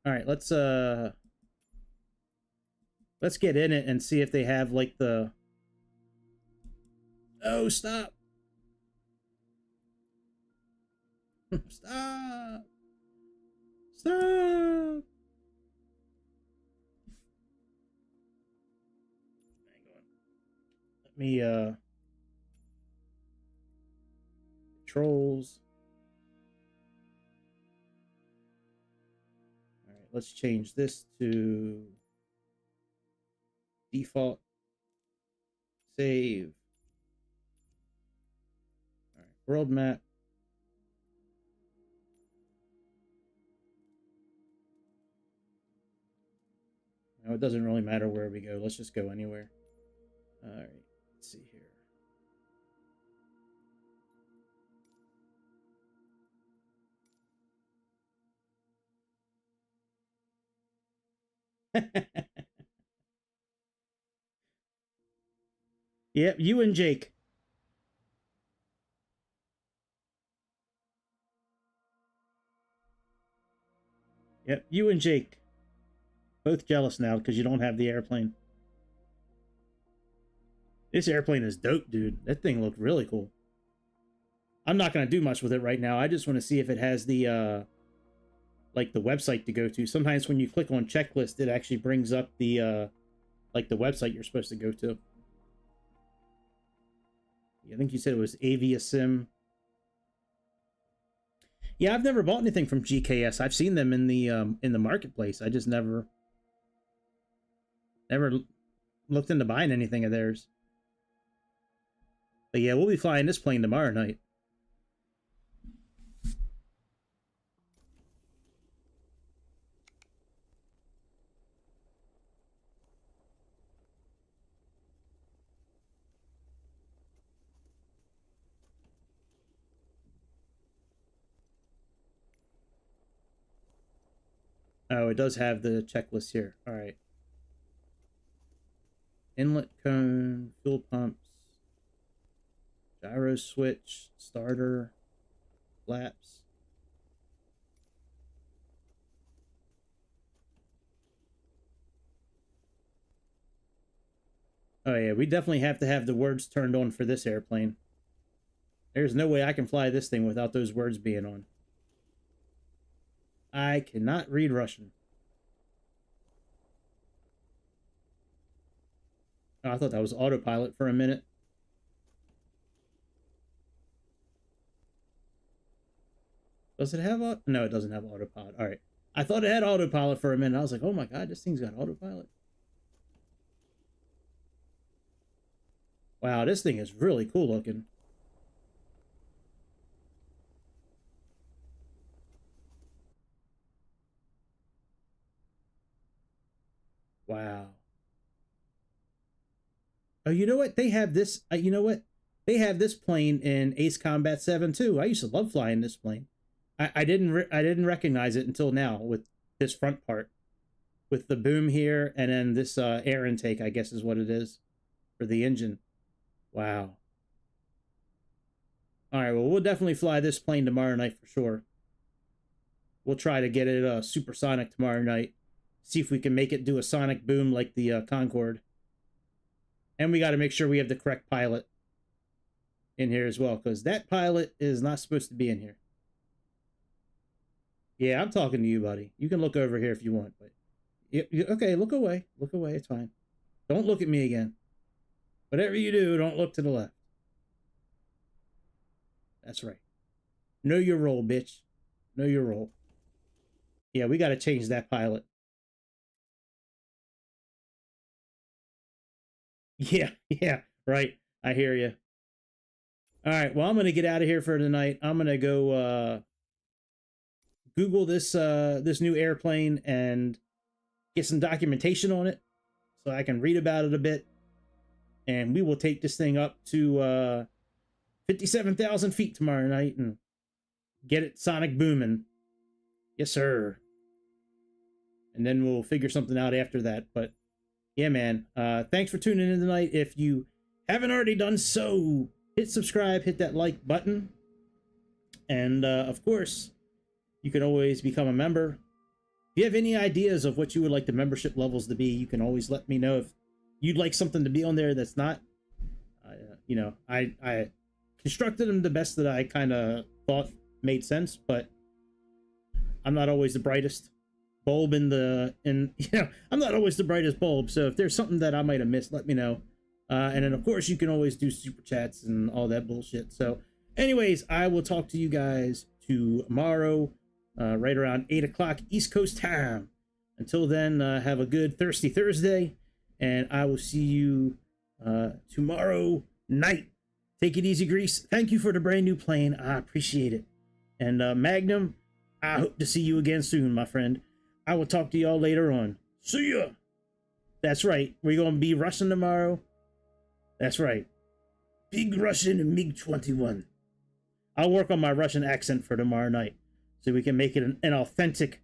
All right, let's get in it and see if they have like the Oh, stop. Stop. Stop. Hang on. Let me controls. All right, let's change this to default. Save. All right, world map. No, it doesn't really matter where we go. Let's just go anywhere. All right, let's see here. Yep, you and Jake. Yep, you and Jake. Both jealous now because you don't have the airplane. This airplane is dope, dude. That thing looked really cool. I'm not going to do much with it right now. I just want to see if it has the, like, the website to go to. Sometimes when you click on checklist, it actually brings up the, like, the website you're supposed to go to. I think you said it was Aviasim. Yeah, I've never bought anything from GKS. I've seen them in the marketplace. I just never looked into buying anything of theirs. But yeah, we'll be flying this plane tomorrow night. Oh, it does have the checklist here. All right. Inlet cone, fuel pumps, gyro switch, starter, flaps. Oh yeah, we definitely have to have the words turned on for this airplane. There's no way I can fly this thing without those words being on. I cannot read Russian. Oh, I thought that was autopilot for a minute. Does it have a... No, it doesn't have autopilot. All right. I thought it had autopilot for a minute. I was like, oh my god, this thing's got autopilot. Wow, this thing is really cool looking. Wow. Oh, you know what? They have this... you know what? They have this plane in Ace Combat 7 too. I used to love flying this plane. I didn't recognize it until now with this front part, with the boom here and then this air intake, I guess is what it is for the engine. Wow. All right, well, we'll definitely fly this plane tomorrow night for sure. We'll try to get it supersonic tomorrow night. See if we can make it do a sonic boom like the Concorde. And we got to make sure we have the correct pilot in here as well, because that pilot is not supposed to be in here. Yeah, I'm talking to you, buddy. You can look over here if you want, but okay, look away. Look away. It's fine. Don't look at me again. Whatever you do, don't look to the left. That's right. Know your role, bitch. Know your role. Yeah, we got to change that pilot. Yeah, right. I hear you. All right, well, I'm going to get out of here for tonight. I'm going to go Google this this new airplane and get some documentation on it so I can read about it a bit. And we will take this thing up to 57,000 feet tomorrow night and get it sonic booming. Yes, sir. And then we'll figure something out after that. But yeah, man, thanks for tuning in tonight. If you haven't already done so, hit subscribe, hit that like button. And of course, you can always become a member. If you have any ideas of what you would like the membership levels to be, you can always let me know. If you'd like something to be on there that's not, you know, I constructed them the best that I kind of thought made sense, but I'm not always the brightest bulb in you know, I'm not always the brightest bulb. So if there's something that I might have missed, let me know. And then of course you can always do super chats and all that bullshit. So anyways, I will talk to you guys tomorrow, right around 8 o'clock East Coast time. Until then, have a good Thirsty Thursday, and I will see you tomorrow night. Take it easy, Grease. Thank you for the brand new plane. I appreciate it. And Magnum, I hope to see you again soon, my friend. I will talk to y'all later on. See ya! That's right. We're going to be Russian tomorrow. That's right. Big Russian and MiG-21. I'll work on my Russian accent for tomorrow night so we can make it an authentic